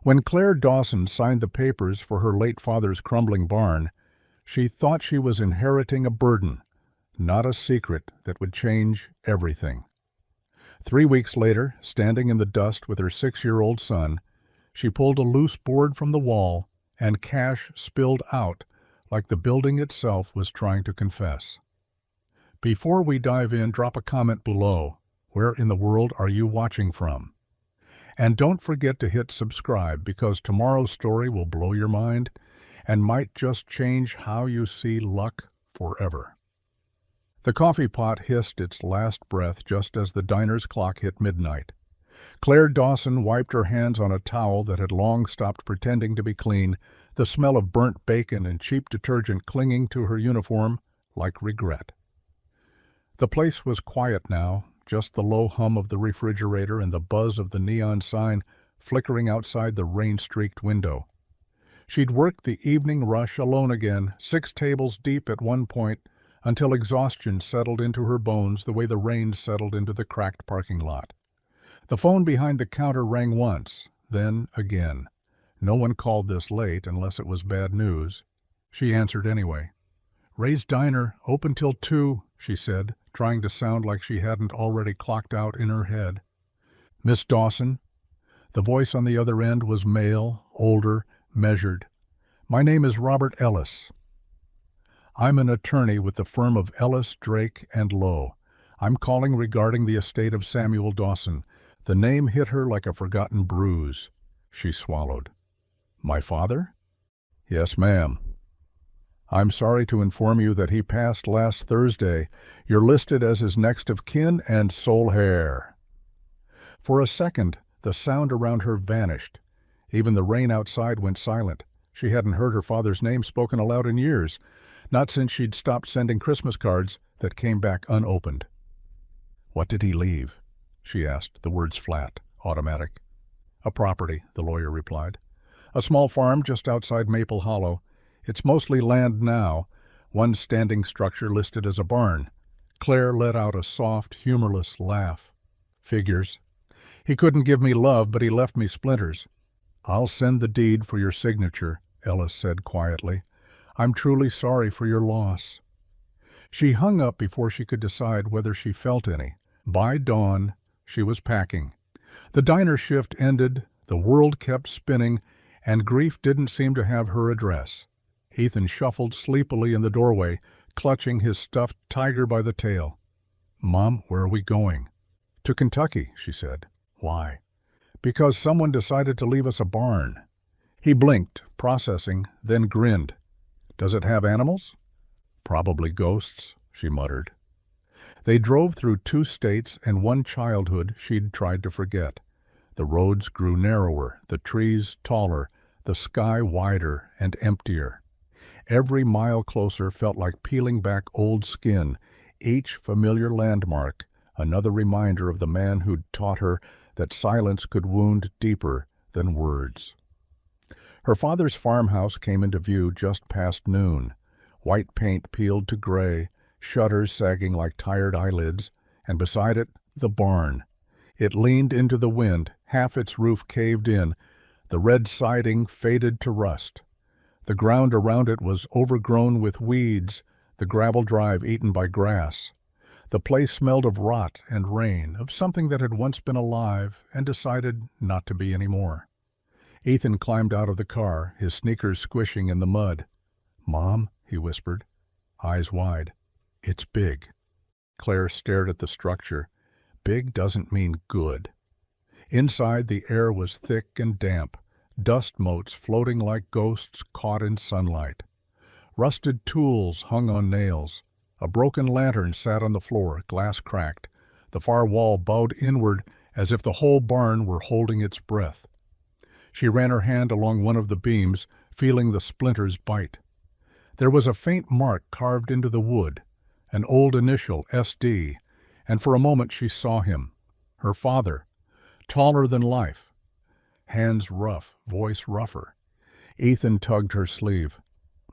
When Claire Dawson signed the papers for her late father's crumbling barn, she thought she was inheriting a burden, not a secret that would change everything. 3 weeks later, standing in the dust with her 6-year-old son, she pulled a loose board from the wall, and cash spilled out like the building itself was trying to confess. Before we dive in, drop a comment below. Where in the world are you watching from? And don't forget to hit subscribe, because tomorrow's story will blow your mind and might just change how you see luck forever. The coffee pot hissed its last breath just as the diner's clock hit midnight. Claire Dawson wiped her hands on a towel that had long stopped pretending to be clean, the smell of burnt bacon and cheap detergent clinging to her uniform like regret. The place was quiet now, just the low hum of the refrigerator and the buzz of the neon sign flickering outside the rain-streaked window. She'd worked the evening rush alone again, 6 tables deep at one point, until exhaustion settled into her bones the way the rain settled into the cracked parking lot. The phone behind the counter rang once, then again. No one called this late unless it was bad news. She answered anyway. "Ray's Diner, open till 2, she said, trying to sound like she hadn't already clocked out in her head. "Miss Dawson?" The voice on the other end was male, older, measured. "My name is Robert Ellis. I'm an attorney with the firm of Ellis, Drake, and Lowe. I'm calling regarding the estate of Samuel Dawson." The name hit her like a forgotten bruise. She swallowed. "My father?" "Yes, ma'am. I'm sorry to inform you that he passed last Thursday. You're listed as his next of kin and sole heir." For a second, the sound around her vanished. Even the rain outside went silent. She hadn't heard her father's name spoken aloud in years, not since she'd stopped sending Christmas cards that came back unopened. "What did he leave?" she asked, the words flat, automatic. "A property," the lawyer replied. "A small farm just outside Maple Hollow. It's mostly land now, one standing structure listed as a barn." Claire let out a soft, humorless laugh. "Figures. He couldn't give me love, but he left me splinters." "I'll send the deed for your signature," Ellis said quietly. "I'm truly sorry for your loss." She hung up before she could decide whether she felt any. By dawn, she was packing. The diner shift ended, the world kept spinning, and grief didn't seem to have her address. Ethan shuffled sleepily in the doorway, clutching his stuffed tiger by the tail. "Mom, where are we going?" "To Kentucky," she said. "Why?" "Because someone decided to leave us a barn." He blinked, processing, then grinned. "Does it have animals?" "Probably ghosts," she muttered. They drove through 2 states and 1 childhood she'd tried to forget. The roads grew narrower, the trees taller, the sky wider and emptier. Every mile closer felt like peeling back old skin, each familiar landmark another reminder of the man who'd taught her that silence could wound deeper than words. Her father's farmhouse came into view just past noon. White paint peeled to gray, shutters sagging like tired eyelids, and beside it, the barn. It leaned into the wind, half its roof caved in, the red siding faded to rust. The ground around it was overgrown with weeds, the gravel drive eaten by grass. The place smelled of rot and rain, of something that had once been alive and decided not to be anymore. Ethan climbed out of the car, his sneakers squishing in the mud. "Mom," he whispered, eyes wide. "It's big." Claire stared at the structure. Big doesn't mean good. Inside, the air was thick and damp, dust motes floating like ghosts caught in sunlight. Rusted tools hung on nails. A broken lantern sat on the floor, glass cracked. The far wall bowed inward as if the whole barn were holding its breath. She ran her hand along one of the beams, feeling the splinters bite. There was a faint mark carved into the wood, an old initial, SD, and for a moment she saw him, her father, taller than life. Hands rough, voice rougher. Ethan tugged her sleeve.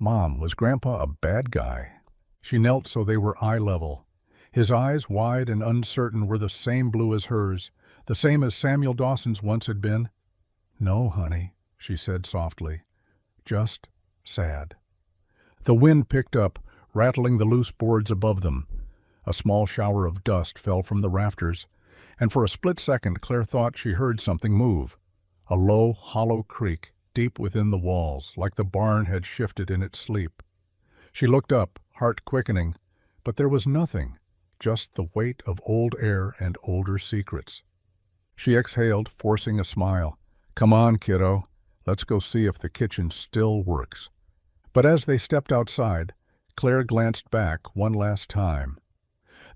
"Mom, was Grandpa a bad guy?" She knelt so they were eye level. His eyes, wide and uncertain, were the same blue as hers, the same as Samuel Dawson's once had been. "No, honey," she said softly. Just sad. The wind picked up, rattling the loose boards above them. A small shower of dust fell from the rafters, and for a split second Claire thought she heard something move. A low, hollow creak deep within the walls, like the barn had shifted in its sleep. She looked up, heart quickening, but there was nothing, just the weight of old air and older secrets. She exhaled, forcing a smile. Come on, kiddo. Let's go see if the kitchen still works. But as they stepped outside, Claire glanced back one last time.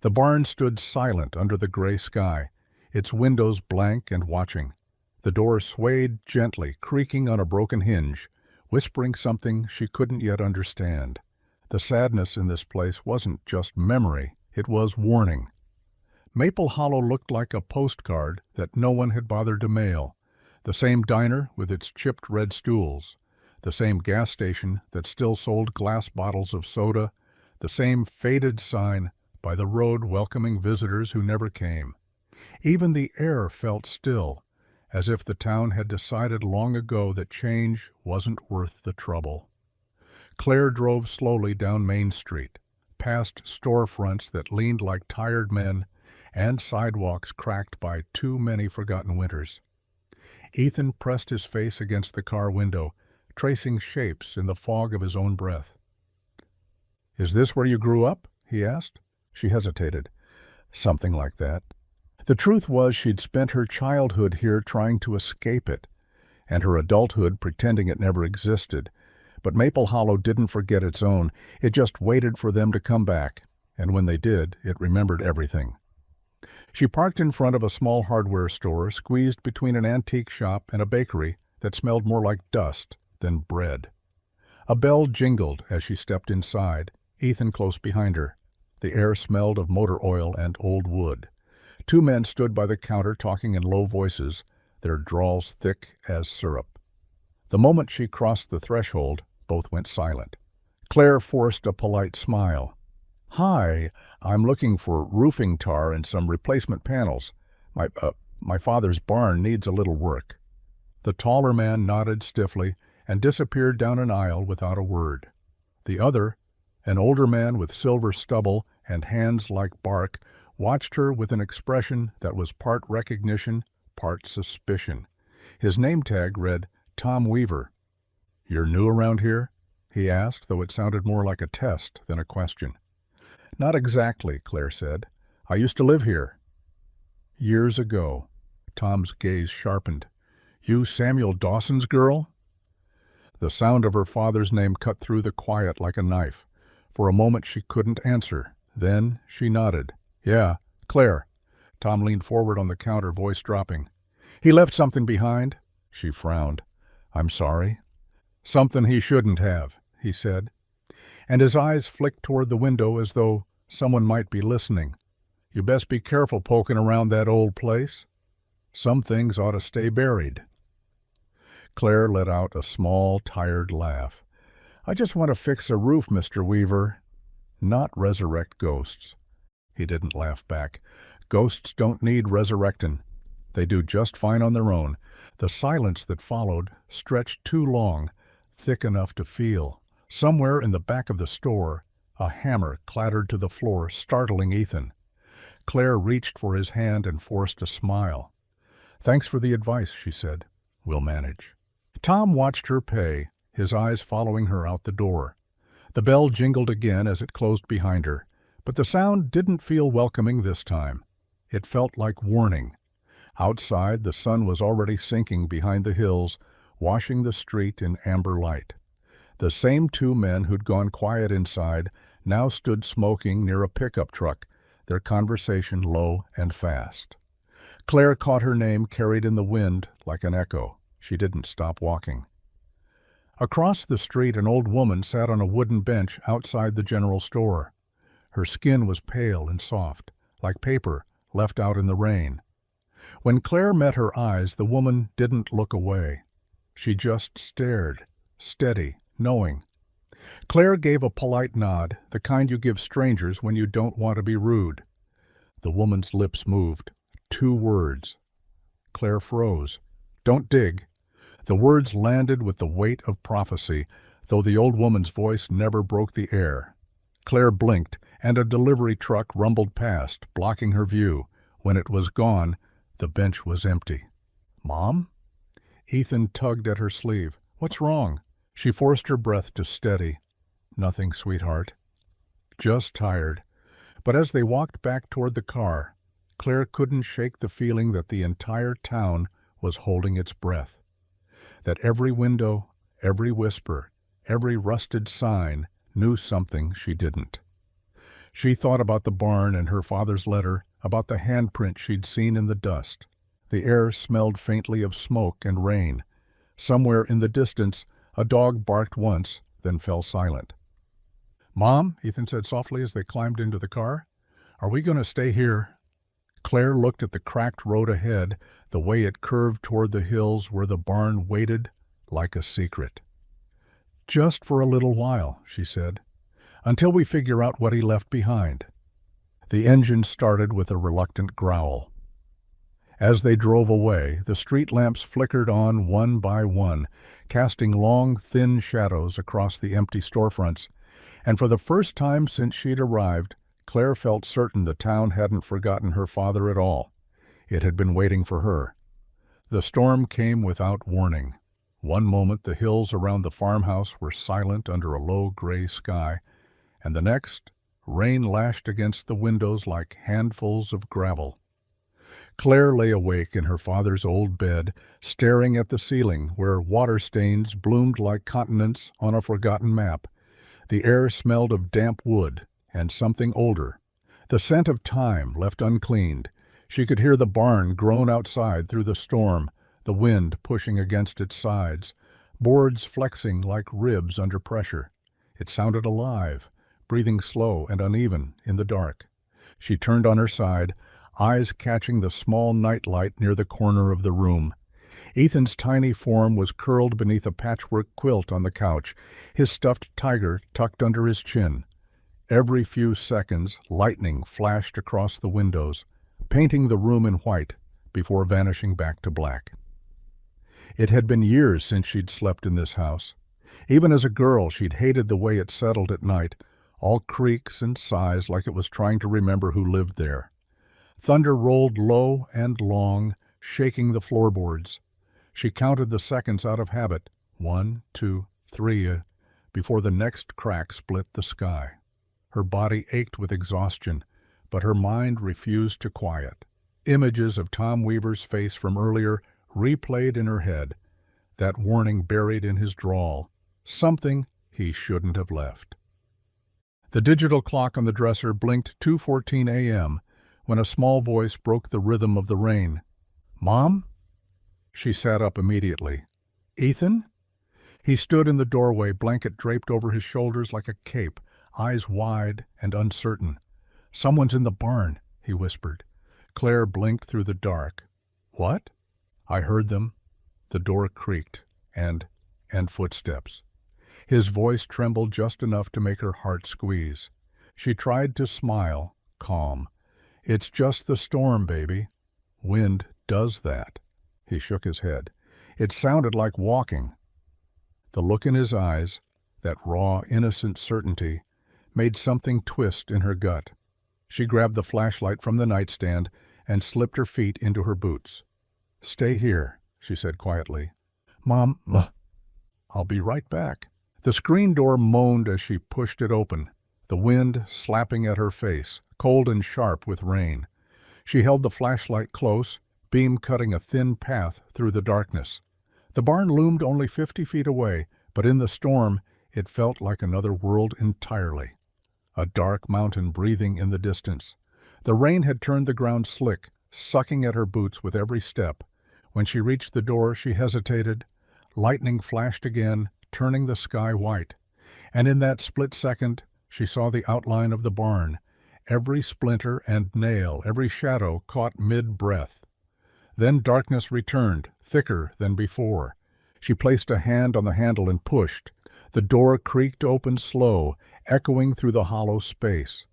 The barn stood silent under the gray sky, its windows blank and watching. The door swayed gently, creaking on a broken hinge, whispering something she couldn't yet understand. The sadness in this place wasn't just memory, it was warning. Maple Hollow looked like a postcard that no one had bothered to mail. The same diner with its chipped red stools, the same gas station that still sold glass bottles of soda, the same faded sign by the road welcoming visitors who never came. Even the air felt still, as if the town had decided long ago that change wasn't worth the trouble. Claire drove slowly down Main Street, past storefronts that leaned like tired men and sidewalks cracked by too many forgotten winters. Ethan pressed his face against the car window, tracing shapes in the fog of his own breath. "Is this where you grew up?" he asked. She hesitated. "Something like that." The truth was she'd spent her childhood here trying to escape it, and her adulthood pretending it never existed. But Maple Hollow didn't forget its own. It just waited for them to come back, and when they did, it remembered everything. She parked in front of a small hardware store, squeezed between an antique shop and a bakery that smelled more like dust than bread. A bell jingled as she stepped inside, Ethan close behind her. The air smelled of motor oil and old wood. Two men stood by the counter talking in low voices, their drawls thick as syrup. The moment she crossed the threshold, both went silent. Claire forced a polite smile. "Hi, I'm looking for roofing tar and some replacement panels. My father's barn needs a little work." The taller man nodded stiffly and disappeared down an aisle without a word. The other, an older man with silver stubble and hands like bark, watched her with an expression that was part recognition, part suspicion. His name tag read Tom Weaver. "You're new around here?" he asked, though it sounded more like a test than a question. "Not exactly," Claire said. "I used to live here." "Years ago." Tom's gaze sharpened. "You Samuel Dawson's girl?" The sound of her father's name cut through the quiet like a knife. For a moment she couldn't answer. Then she nodded. "Yeah, Claire." Tom leaned forward on the counter, voice dropping. "He left something behind?" She frowned. "I'm sorry." "Something he shouldn't have," he said, and his eyes flicked toward the window as though someone might be listening. "You best be careful poking around that old place. Some things ought to stay buried." Claire let out a small, tired laugh. "I just want to fix a roof, Mr. Weaver, not resurrect ghosts." He didn't laugh back. "Ghosts don't need resurrectin'. They do just fine on their own." The silence that followed stretched too long, thick enough to feel. Somewhere in the back of the store, a hammer clattered to the floor, startling Ethan. Claire reached for his hand and forced a smile. "Thanks for the advice," she said. "We'll manage." Tom watched her pay, his eyes following her out the door. The bell jingled again as it closed behind her, but the sound didn't feel welcoming this time. It felt like warning. Outside, the sun was already sinking behind the hills, washing the street in amber light. The same two men who'd gone quiet inside now stood smoking near a pickup truck, their conversation low and fast. Claire caught her name carried in the wind like an echo. She didn't stop walking. Across the street, an old woman sat on a wooden bench outside the general store. Her skin was pale and soft, like paper left out in the rain. When Claire met her eyes, the woman didn't look away. She just stared, steady, knowing. Claire gave a polite nod, the kind you give strangers when you don't want to be rude. The woman's lips moved. 2 words. Claire froze. "Don't dig." The words landed with the weight of prophecy, though the old woman's voice never broke the air. Claire blinked, and a delivery truck rumbled past, blocking her view. When it was gone, the bench was empty. "Mom?" Ethan tugged at her sleeve. "What's wrong?" She forced her breath to steady. "Nothing, sweetheart. Just tired." But as they walked back toward the car, Claire couldn't shake the feeling that the entire town was holding its breath. That every window, every whisper, every rusted sign knew something she didn't. She thought about the barn and her father's letter, about the handprint she'd seen in the dust. The air smelled faintly of smoke and rain. Somewhere in the distance, a dog barked once, then fell silent. "Mom," Ethan said softly as they climbed into the car, "are we going to stay here?" Claire looked at the cracked road ahead, the way it curved toward the hills where the barn waited like a secret. "Just for a little while," she said, "until we figure out what he left behind." The engine started with a reluctant growl. As they drove away, the street lamps flickered on one by one, casting long, thin shadows across the empty storefronts, and for the first time since she'd arrived, Claire felt certain the town hadn't forgotten her father at all. It had been waiting for her. The storm came without warning. One moment the hills around the farmhouse were silent under a low gray sky, and the next, rain lashed against the windows like handfuls of gravel. Claire lay awake in her father's old bed, staring at the ceiling where water stains bloomed like continents on a forgotten map. The air smelled of damp wood and something older, the scent of time left uncleaned. She could hear the barn groan outside through the storm, the wind pushing against its sides, boards flexing like ribs under pressure. It sounded alive, breathing slow and uneven in the dark. She turned on her side, eyes catching the small nightlight near the corner of the room. Ethan's tiny form was curled beneath a patchwork quilt on the couch, his stuffed tiger tucked under his chin. Every few seconds, lightning flashed across the windows, painting the room in white before vanishing back to black. It had been years since she'd slept in this house. Even as a girl, she'd hated the way it settled at night, all creaks and sighs like it was trying to remember who lived there. Thunder rolled low and long, shaking the floorboards. She counted the seconds out of habit, 1, 2, 3, before the next crack split the sky. Her body ached with exhaustion, but her mind refused to quiet. Images of Tom Weaver's face from earlier replayed in her head, that warning buried in his drawl, something he shouldn't have left. The digital clock on the dresser blinked 2:14 a.m. when a small voice broke the rhythm of the rain. "Mom?" She sat up immediately. "Ethan?" He stood in the doorway, blanket draped over his shoulders like a cape, eyes wide and uncertain. "Someone's in the barn," he whispered. Claire blinked through the dark. "What?" "I heard them." The door creaked, and footsteps. His voice trembled just enough to make her heart squeeze. She tried to smile, calm. "It's just the storm, baby. Wind does that." He shook his head. It sounded like walking. The look in his eyes, that raw, innocent certainty, made something twist in her gut. She grabbed the flashlight from the nightstand and slipped her feet into her boots. "Stay here," she said quietly. "Mom, I'll be right back." The screen door moaned as she pushed it open, the wind slapping at her face, cold and sharp with rain. She held the flashlight close, beam cutting a thin path through the darkness. The barn loomed only 50 feet away, but in the storm it felt like another world entirely. A dark mountain breathing in the distance. The rain had turned the ground slick, sucking at her boots with every step. When she reached the door, she hesitated. Lightning flashed again, turning the sky white. And in that split second, she saw the outline of the barn, every splinter and nail, every shadow caught mid-breath. Then darkness returned, thicker than before. She placed a hand on the handle and pushed. The door creaked open slow, echoing through the hollow space.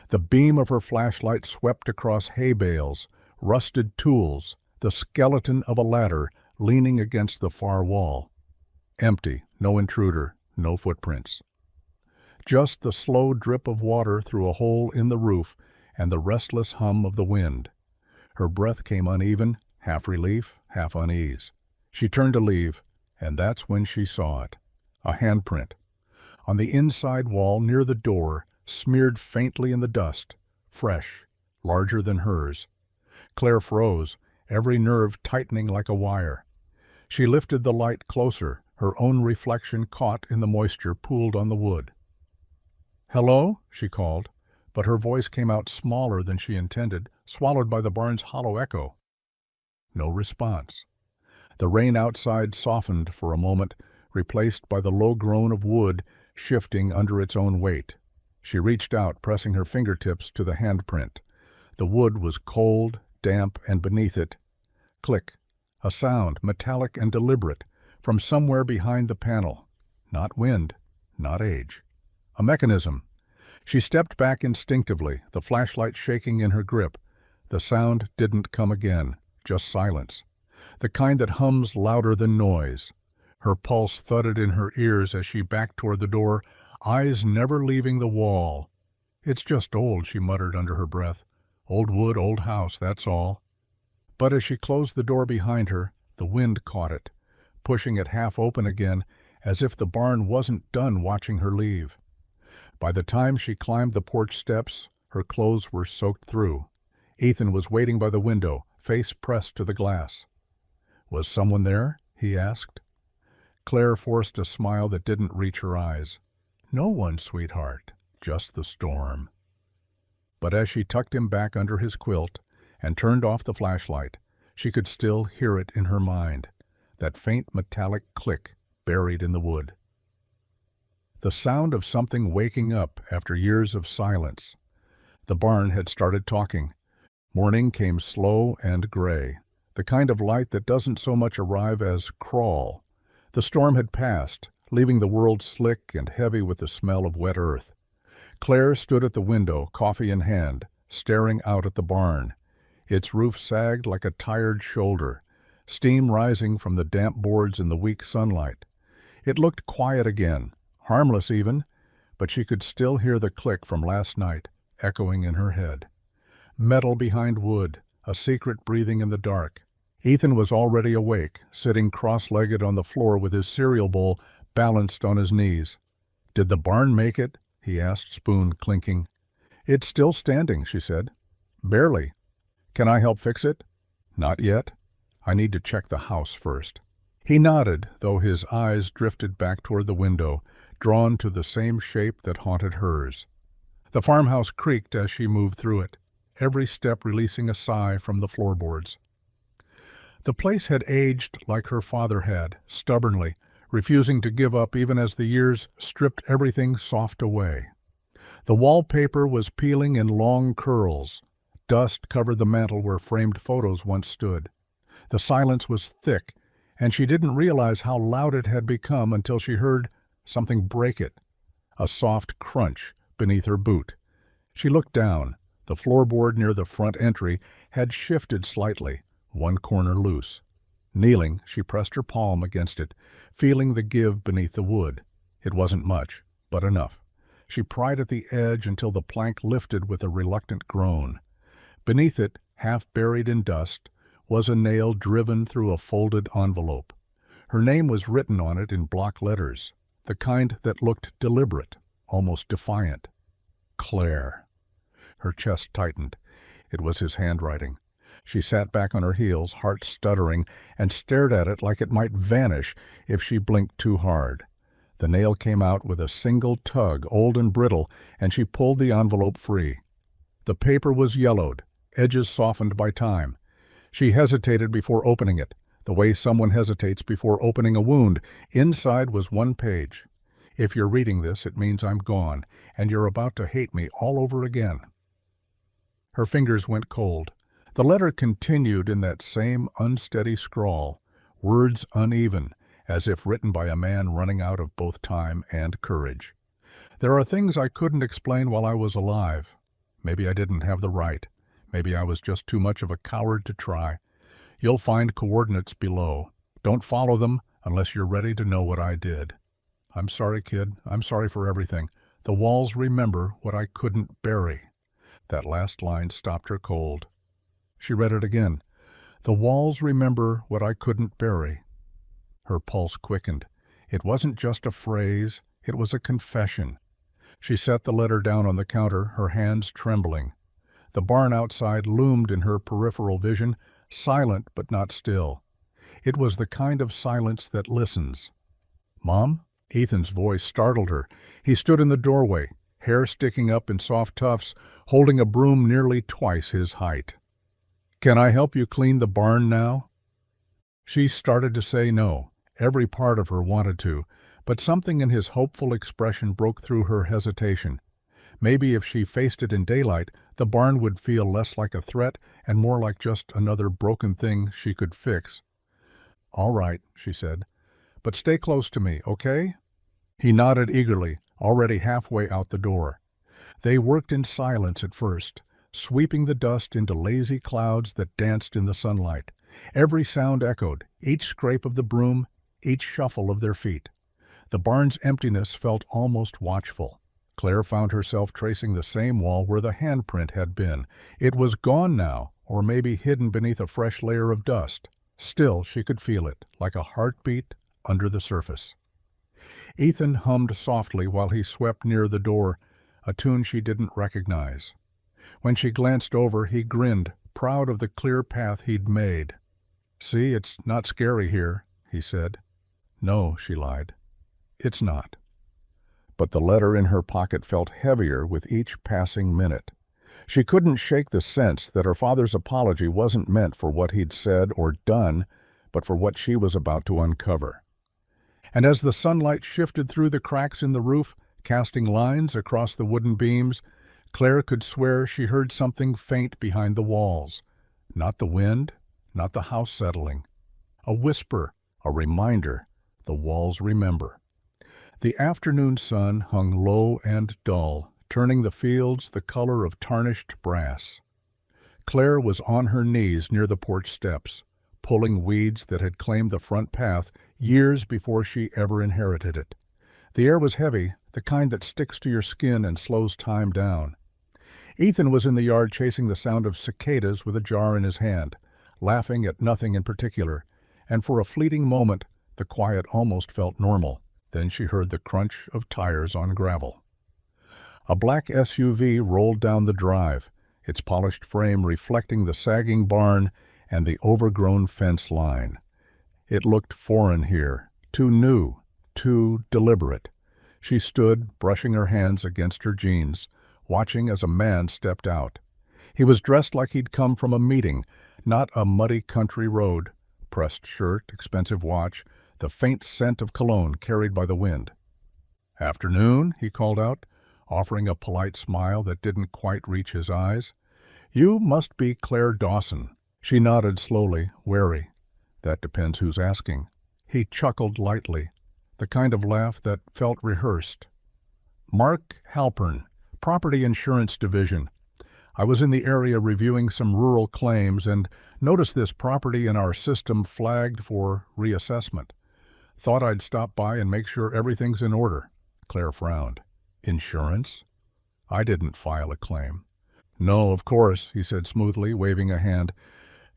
The beam of her flashlight swept across hay bales, rusted tools, the skeleton of a ladder, leaning against the far wall. Empty, no intruder, no footprints. Just the slow drip of water through a hole in the roof and the restless hum of the wind. Her breath came uneven, half relief, half unease. She turned to leave, and that's when she saw it. A handprint. On the inside wall near the door, smeared faintly in the dust, fresh, larger than hers. Claire froze, every nerve tightening like a wire. She lifted the light closer, her own reflection caught in the moisture pooled on the wood. "Hello?" she called, but her voice came out smaller than she intended, swallowed by the barn's hollow echo. No response. The rain outside softened for a moment, replaced by the low groan of wood shifting under its own weight. She reached out, pressing her fingertips to the handprint. The wood was cold, damp, and beneath it, click, a sound, metallic and deliberate, from somewhere behind the panel. Not wind, not age. A mechanism. She stepped back instinctively, the flashlight shaking in her grip. The sound didn't come again, just silence. The kind that hums louder than noise. Her pulse thudded in her ears as she backed toward the door, eyes never leaving the wall. "It's just old," she muttered under her breath. "Old wood, old house, that's all." But as she closed the door behind her, the wind caught it, pushing it half open again, as if the barn wasn't done watching her leave. By the time she climbed the porch steps, her clothes were soaked through. Ethan was waiting by the window, face pressed to the glass. "Was someone there?" he asked. Claire forced a smile that didn't reach her eyes. "No one, sweetheart, just the storm." But as she tucked him back under his quilt and turned off the flashlight, she could still hear it in her mind, that faint metallic click buried in the wood. The sound of something waking up after years of silence. The barn had started talking. Morning came slow and gray, the kind of light that doesn't so much arrive as crawl. The storm had passed, leaving the world slick and heavy with the smell of wet earth. Claire stood at the window, coffee in hand, staring out at the barn. Its roof sagged like a tired shoulder, steam rising from the damp boards in the weak sunlight. It looked quiet again, harmless even, but she could still hear the click from last night echoing in her head. Metal behind wood, a secret breathing in the dark. Ethan was already awake, sitting cross-legged on the floor with his cereal bowl balanced on his knees. "Did the barn make it?" he asked, spoon clinking. "It's still standing," she said. "Barely. Can I help fix it?" "Not yet. I need to check the house first." He nodded, though his eyes drifted back toward the window, drawn to the same shape that haunted hers. The farmhouse creaked as she moved through it, every step releasing a sigh from the floorboards. The place had aged like her father had, stubbornly, refusing to give up even as the years stripped everything soft away. The wallpaper was peeling in long curls. Dust covered the mantel where framed photos once stood. The silence was thick, and she didn't realize how loud it had become until she heard something break it, a soft crunch beneath her boot. She looked down. The floorboard near the front entry had shifted slightly, one corner loose. Kneeling, she pressed her palm against it, feeling the give beneath the wood. It wasn't much, but enough. She pried at the edge until the plank lifted with a reluctant groan. Beneath it, half buried in dust, was a nail driven through a folded envelope. Her name was written on it in block letters, the kind that looked deliberate, almost defiant. Claire. Her chest tightened. It was his handwriting. She sat back on her heels, heart stuttering, and stared at it like it might vanish if she blinked too hard. The nail came out with a single tug, old and brittle, and she pulled the envelope free. The paper was yellowed, edges softened by time. She hesitated before opening it, the way someone hesitates before opening a wound. Inside was one page. "If you're reading this, it means I'm gone, and you're about to hate me all over again." Her fingers went cold. The letter continued in that same unsteady scrawl, words uneven, as if written by a man running out of both time and courage. "There are things I couldn't explain while I was alive. Maybe I didn't have the right. Maybe I was just too much of a coward to try. You'll find coordinates below. Don't follow them unless you're ready to know what I did. I'm sorry, kid. I'm sorry for everything. The walls remember what I couldn't bury." That last line stopped her cold. She read it again. "The walls remember what I couldn't bury." Her pulse quickened. It wasn't just a phrase, it was a confession. She set the letter down on the counter, her hands trembling. The barn outside loomed in her peripheral vision, silent but not still. It was the kind of silence that listens. "Mom?" Ethan's voice startled her. He stood in the doorway, hair sticking up in soft tufts, holding a broom nearly twice his height. "Can I help you clean the barn now?" She started to say no. Every part of her wanted to, but something in his hopeful expression broke through her hesitation. Maybe if she faced it in daylight, the barn would feel less like a threat and more like just another broken thing she could fix. "All right," she said, "but stay close to me, okay?" He nodded eagerly, already halfway out the door. They worked in silence at first, sweeping the dust into lazy clouds that danced in the sunlight. Every sound echoed, each scrape of the broom, each shuffle of their feet. The barn's emptiness felt almost watchful. Claire found herself tracing the same wall where the handprint had been. It was gone now, or maybe hidden beneath a fresh layer of dust. Still, she could feel it, like a heartbeat under the surface. Ethan hummed softly while he swept near the door, a tune she didn't recognize. When she glanced over, he grinned, proud of the clear path he'd made. "See, it's not scary here," he said. "No," she lied. "It's not." But the letter in her pocket felt heavier with each passing minute. She couldn't shake the sense that her father's apology wasn't meant for what he'd said or done, but for what she was about to uncover. And as the sunlight shifted through the cracks in the roof, casting lines across the wooden beams, Claire could swear she heard something faint behind the walls. Not the wind, not the house settling. A whisper, a reminder, the walls remember. The afternoon sun hung low and dull, turning the fields the color of tarnished brass. Claire was on her knees near the porch steps, pulling weeds that had claimed the front path years before she ever inherited it. The air was heavy, the kind that sticks to your skin and slows time down. Ethan was in the yard chasing the sound of cicadas with a jar in his hand, laughing at nothing in particular, and for a fleeting moment the quiet almost felt normal. Then she heard the crunch of tires on gravel. A black SUV rolled down the drive, its polished frame reflecting the sagging barn and the overgrown fence line. It looked foreign here, too new, too deliberate. She stood, brushing her hands against her jeans, watching as a man stepped out. He was dressed like he'd come from a meeting, not a muddy country road. Pressed shirt, expensive watch, the faint scent of cologne carried by the wind. "Afternoon," he called out, offering a polite smile that didn't quite reach his eyes. "You must be Claire Dawson." She nodded slowly, wary. "That depends who's asking." He chuckled lightly, the kind of laugh that felt rehearsed. "Mark Halpern, Property Insurance Division. I was in the area reviewing some rural claims and noticed this property in our system flagged for reassessment. Thought I'd stop by and make sure everything's in order." Claire frowned. "Insurance?" "I didn't file a claim." "No, of course," he said smoothly, waving a hand.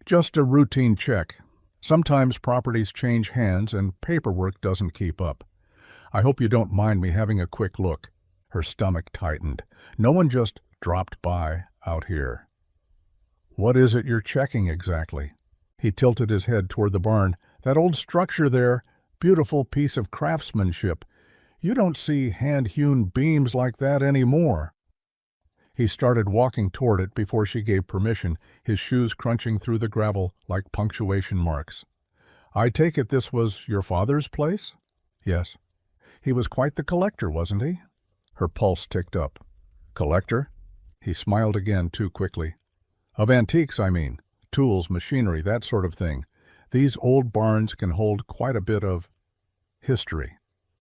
"Just a routine check. Sometimes properties change hands and paperwork doesn't keep up. I hope you don't mind me having a quick look." Her stomach tightened. No one just dropped by out here. "What is it you're checking exactly?" He tilted his head toward the barn. "That old structure there, beautiful piece of craftsmanship. You don't see hand-hewn beams like that anymore." He started walking toward it before she gave permission, his shoes crunching through the gravel like punctuation marks. "I take it this was your father's place?" "Yes." "He was quite the collector, wasn't he?" Her pulse ticked up. "Collector?" He smiled again too quickly. "Of antiques, I mean. Tools, machinery, that sort of thing. These old barns can hold quite a bit of history."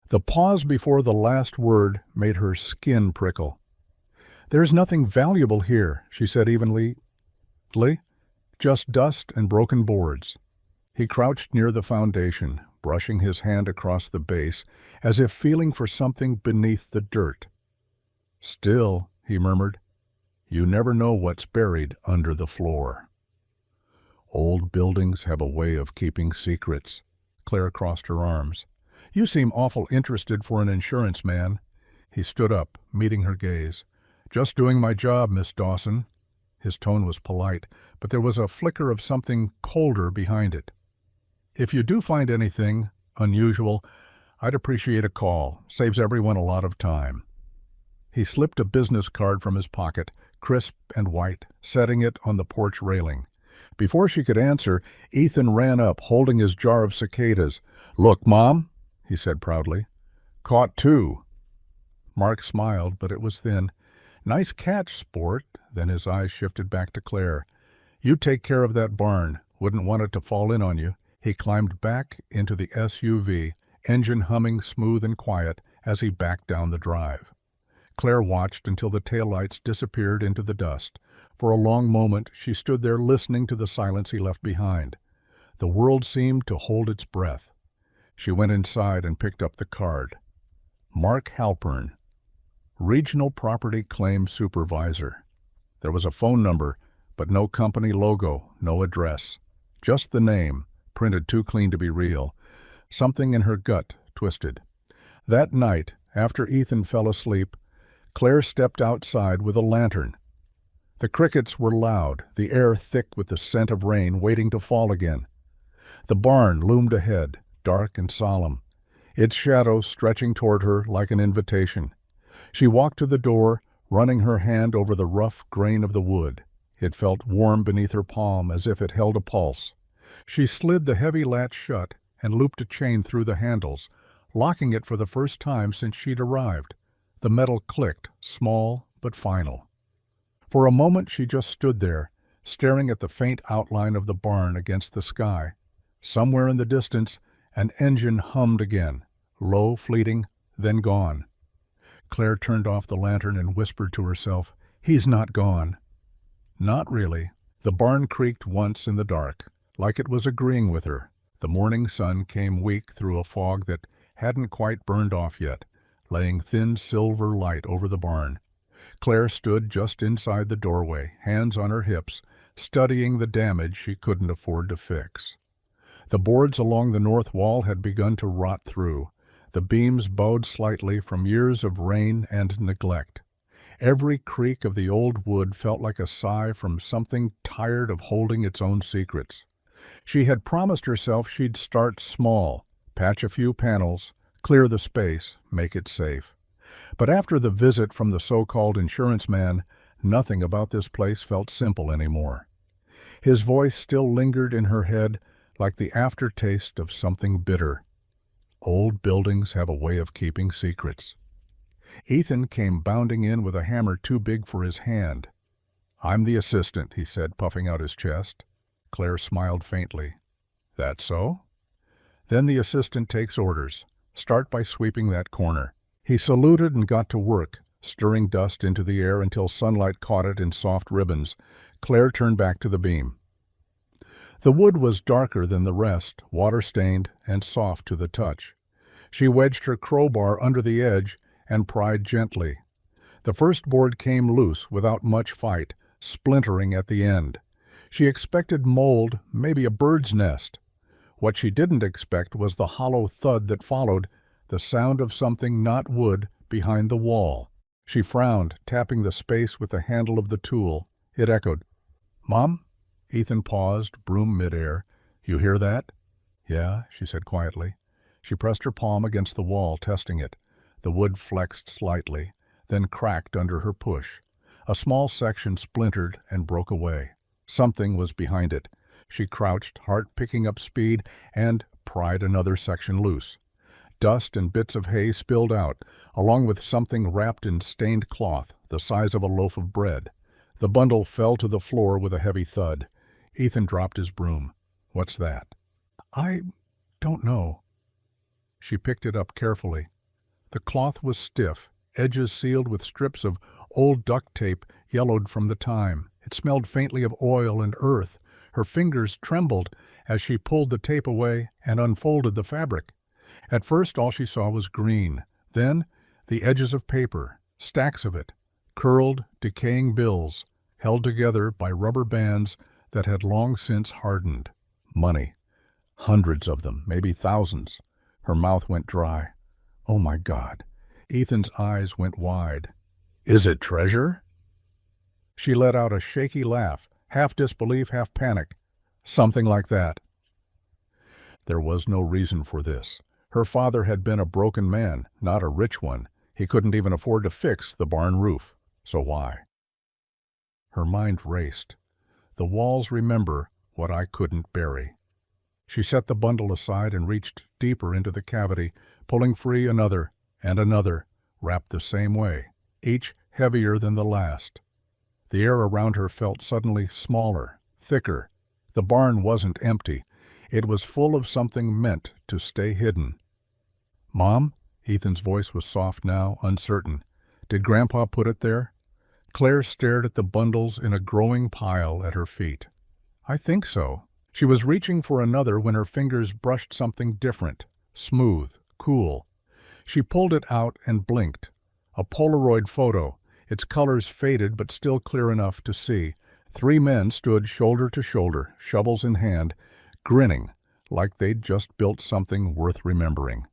The pause before the last word made her skin prickle. "There's nothing valuable here," she said evenly. "Just dust and broken boards." He crouched near the foundation, brushing his hand across the base, as if feeling for something beneath the dirt. "Still," he murmured, "you never know what's buried under the floor." Old buildings have a way of keeping secrets. Claire crossed her arms. "You seem awful interested for an insurance man." He stood up, meeting her gaze. "Just doing my job, Miss Dawson." His tone was polite, but there was a flicker of something colder behind it. "If you do find anything unusual, I'd appreciate a call. Saves everyone a lot of time." He slipped a business card from his pocket, crisp and white, setting it on the porch railing. Before she could answer, Ethan ran up, holding his jar of cicadas. "Look, Mom," he said proudly. "Caught two." Mark smiled, but it was thin. "Nice catch, sport." Then his eyes shifted back to Claire. "You take care of that barn. Wouldn't want it to fall in on you." He climbed back into the SUV, engine humming smooth and quiet as he backed down the drive. Claire watched until the taillights disappeared into the dust. For a long moment she stood there listening to the silence he left behind. The world seemed to hold its breath. She went inside and picked up the card. Mark Halpern, Regional Property Claims Supervisor. There was a phone number, but no company logo, no address. Just the name, printed too clean to be real. Something in her gut twisted. That night, after Ethan fell asleep, Claire stepped outside with a lantern. The crickets were loud, the air thick with the scent of rain waiting to fall again. The barn loomed ahead, dark and solemn, its shadow stretching toward her like an invitation. She walked to the door, running her hand over the rough grain of the wood. It felt warm beneath her palm, as if it held a pulse. She slid the heavy latch shut and looped a chain through the handles, locking it for the first time since she'd arrived. The metal clicked, small but final. For a moment she just stood there, staring at the faint outline of the barn against the sky. Somewhere in the distance, an engine hummed again, low, fleeting, then gone. Claire turned off the lantern and whispered to herself, "He's not gone." Not really. The barn creaked once in the dark, like it was agreeing with her. The morning sun came weak through a fog that hadn't quite burned off yet, laying thin silver light over the barn. Claire stood just inside the doorway, hands on her hips, studying the damage she couldn't afford to fix. The boards along the north wall had begun to rot through. The beams bowed slightly from years of rain and neglect. Every creak of the old wood felt like a sigh from something tired of holding its own secrets. She had promised herself she'd start small, patch a few panels, clear the space, make it safe. But after the visit from the so-called insurance man, nothing about this place felt simple anymore. His voice still lingered in her head like the aftertaste of something bitter. Old buildings have a way of keeping secrets. Ethan came bounding in with a hammer too big for his hand. "I'm the assistant," he said, puffing out his chest. Claire smiled faintly. "That so?" "Then the assistant takes orders. Start by sweeping that corner." He saluted and got to work, stirring dust into the air until sunlight caught it in soft ribbons. Claire turned back to the beam. The wood was darker than the rest, water-stained and soft to the touch. She wedged her crowbar under the edge and pried gently. The first board came loose without much fight, splintering at the end. She expected mold, maybe a bird's nest. What she didn't expect was the hollow thud that followed, the sound of something not wood behind the wall. She frowned, tapping the space with the handle of the tool. It echoed. "Mom?" Ethan paused, broom midair. "You hear that?" "Yeah," she said quietly. She pressed her palm against the wall, testing it. The wood flexed slightly, then cracked under her push. A small section splintered and broke away. Something was behind it. She crouched, heart picking up speed, and pried another section loose. Dust and bits of hay spilled out, along with something wrapped in stained cloth, the size of a loaf of bread. The bundle fell to the floor with a heavy thud. Ethan dropped his broom. "What's that?" "I don't know." She picked it up carefully. The cloth was stiff, edges sealed with strips of old duct tape yellowed from the time. It smelled faintly of oil and earth. Her fingers trembled, as she pulled the tape away and unfolded the fabric. At first all she saw was green, then the edges of paper, stacks of it, curled, decaying bills, held together by rubber bands that had long since hardened. Money. Hundreds of them, maybe thousands. Her mouth went dry. Oh my God. Ethan's eyes went wide. Is it treasure? She let out a shaky laugh, half disbelief, half panic. Something like that. There was no reason for this. Her father had been a broken man, not a rich one. He couldn't even afford to fix the barn roof. So why? Her mind raced. The walls remember what I couldn't bury. She set the bundle aside and reached deeper into the cavity, pulling free another and another, wrapped the same way, each heavier than the last. The air around her felt suddenly smaller, thicker. The barn wasn't empty. It was full of something meant to stay hidden. "Mom?" Ethan's voice was soft now, uncertain. "Did Grandpa put it there?" Claire stared at the bundles in a growing pile at her feet. "I think so." She was reaching for another when her fingers brushed something different, smooth, cool. She pulled it out and blinked. A Polaroid photo, its colors faded but still clear enough to see. 3 men stood shoulder to shoulder, shovels in hand, grinning like they'd just built something worth remembering.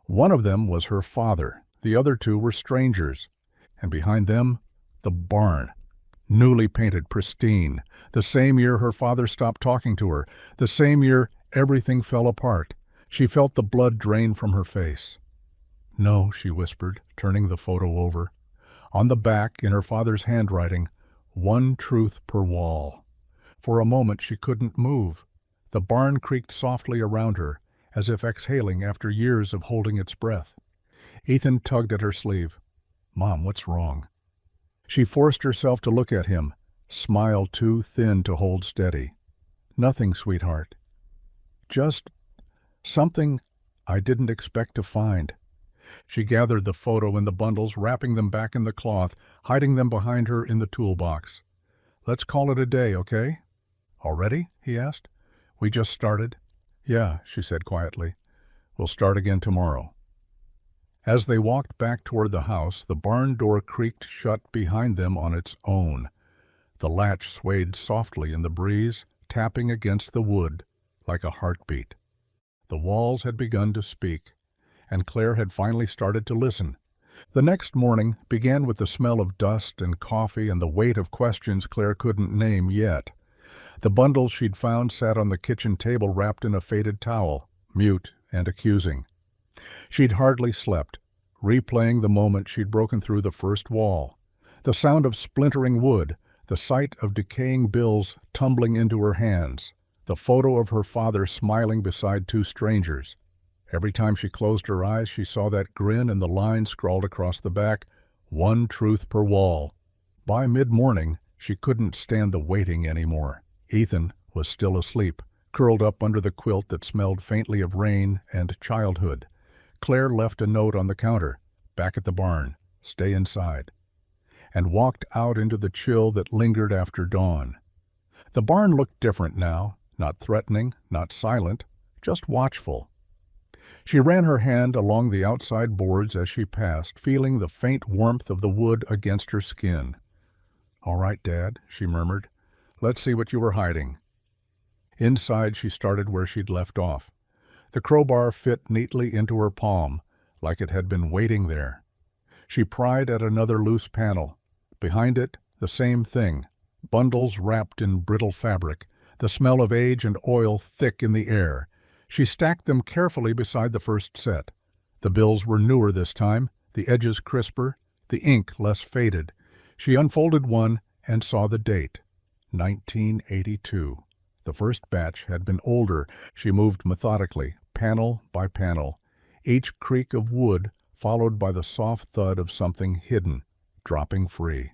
One of them was her father. The other 2 were strangers. And behind them, the barn. Newly painted, pristine. The same year her father stopped talking to her. The same year everything fell apart. She felt the blood drain from her face. "No," she whispered, turning the photo over. On the back, in her father's handwriting, 1 truth per wall. For a moment she couldn't move. The barn creaked softly around her, as if exhaling after years of holding its breath. Ethan tugged at her sleeve. "Mom, what's wrong?" She forced herself to look at him, smile too thin to hold steady. "Nothing, sweetheart. Just something I didn't expect to find." She gathered the photo and the bundles, wrapping them back in the cloth, hiding them behind her in the toolbox. "Let's call it a day, okay?" "Already?" he asked. "We just started." "Yeah," she said quietly. "We'll start again tomorrow." As they walked back toward the house, the barn door creaked shut behind them on its own. The latch swayed softly in the breeze, tapping against the wood like a heartbeat. The walls had begun to speak, and Claire had finally started to listen. The next morning began with the smell of dust and coffee and the weight of questions Claire couldn't name yet. The bundles she'd found sat on the kitchen table wrapped in a faded towel, mute and accusing. She'd hardly slept, replaying the moment she'd broken through the first wall. The sound of splintering wood, the sight of decaying bills tumbling into her hands, the photo of her father smiling beside 2 strangers. Every time she closed her eyes, she saw that grin and the line scrawled across the back, 1 truth per wall. By mid-morning, she couldn't stand the waiting anymore. Ethan was still asleep, curled up under the quilt that smelled faintly of rain and childhood. Claire left a note on the counter, "Back at the barn, stay inside," and walked out into the chill that lingered after dawn. The barn looked different now, not threatening, not silent, just watchful. She ran her hand along the outside boards as she passed, feeling the faint warmth of the wood against her skin. "All right, Dad," she murmured. "Let's see what you were hiding." Inside, she started where she'd left off. The crowbar fit neatly into her palm, like it had been waiting there. She pried at another loose panel. Behind it, the same thing, bundles wrapped in brittle fabric, the smell of age and oil thick in the air. She stacked them carefully beside the first set. The bills were newer this time, the edges crisper, the ink less faded. She unfolded one and saw the date, 1982. The first batch had been older. She moved methodically, panel by panel, each creak of wood followed by the soft thud of something hidden, dropping free.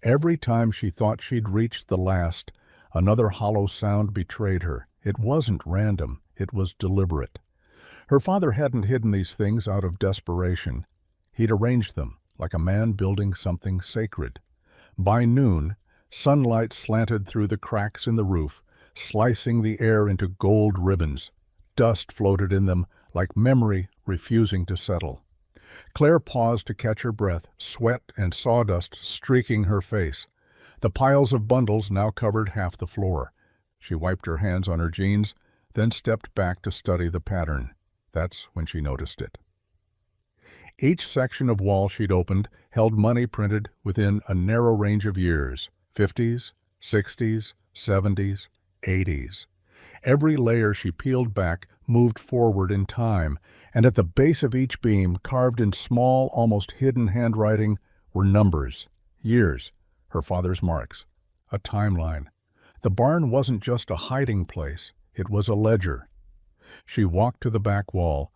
Every time she thought she'd reached the last, another hollow sound betrayed her. It wasn't random, it was deliberate. Her father hadn't hidden these things out of desperation. He'd arranged them, like a man building something sacred. By noon, sunlight slanted through the cracks in the roof, slicing the air into gold ribbons. Dust floated in them like memory refusing to settle. Claire paused to catch her breath, sweat and sawdust streaking her face. The piles of bundles now covered half the floor. She wiped her hands on her jeans, then stepped back to study the pattern. That's when she noticed it. Each section of wall she'd opened held money printed within a narrow range of years: 50s, 60s, 70s, 80s. Every layer she peeled back moved forward in time, and at the base of each beam, carved in small, almost hidden handwriting, were numbers, years, her father's marks, a timeline. The barn wasn't just a hiding place, it was a ledger. She walked to the back wall,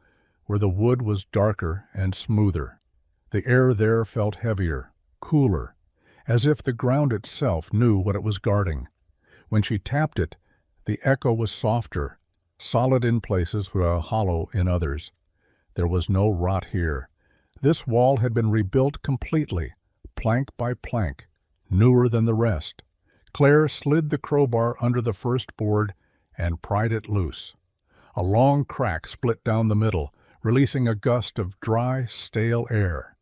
where the wood was darker and smoother. The air there felt heavier, cooler, as if the ground itself knew what it was guarding. When she tapped it, the echo was softer, solid in places but hollow in others. There was no rot here. This wall had been rebuilt completely, plank by plank, newer than the rest. Claire slid the crowbar under the first board and pried it loose. A long crack split down the middle, releasing a gust of dry, stale air.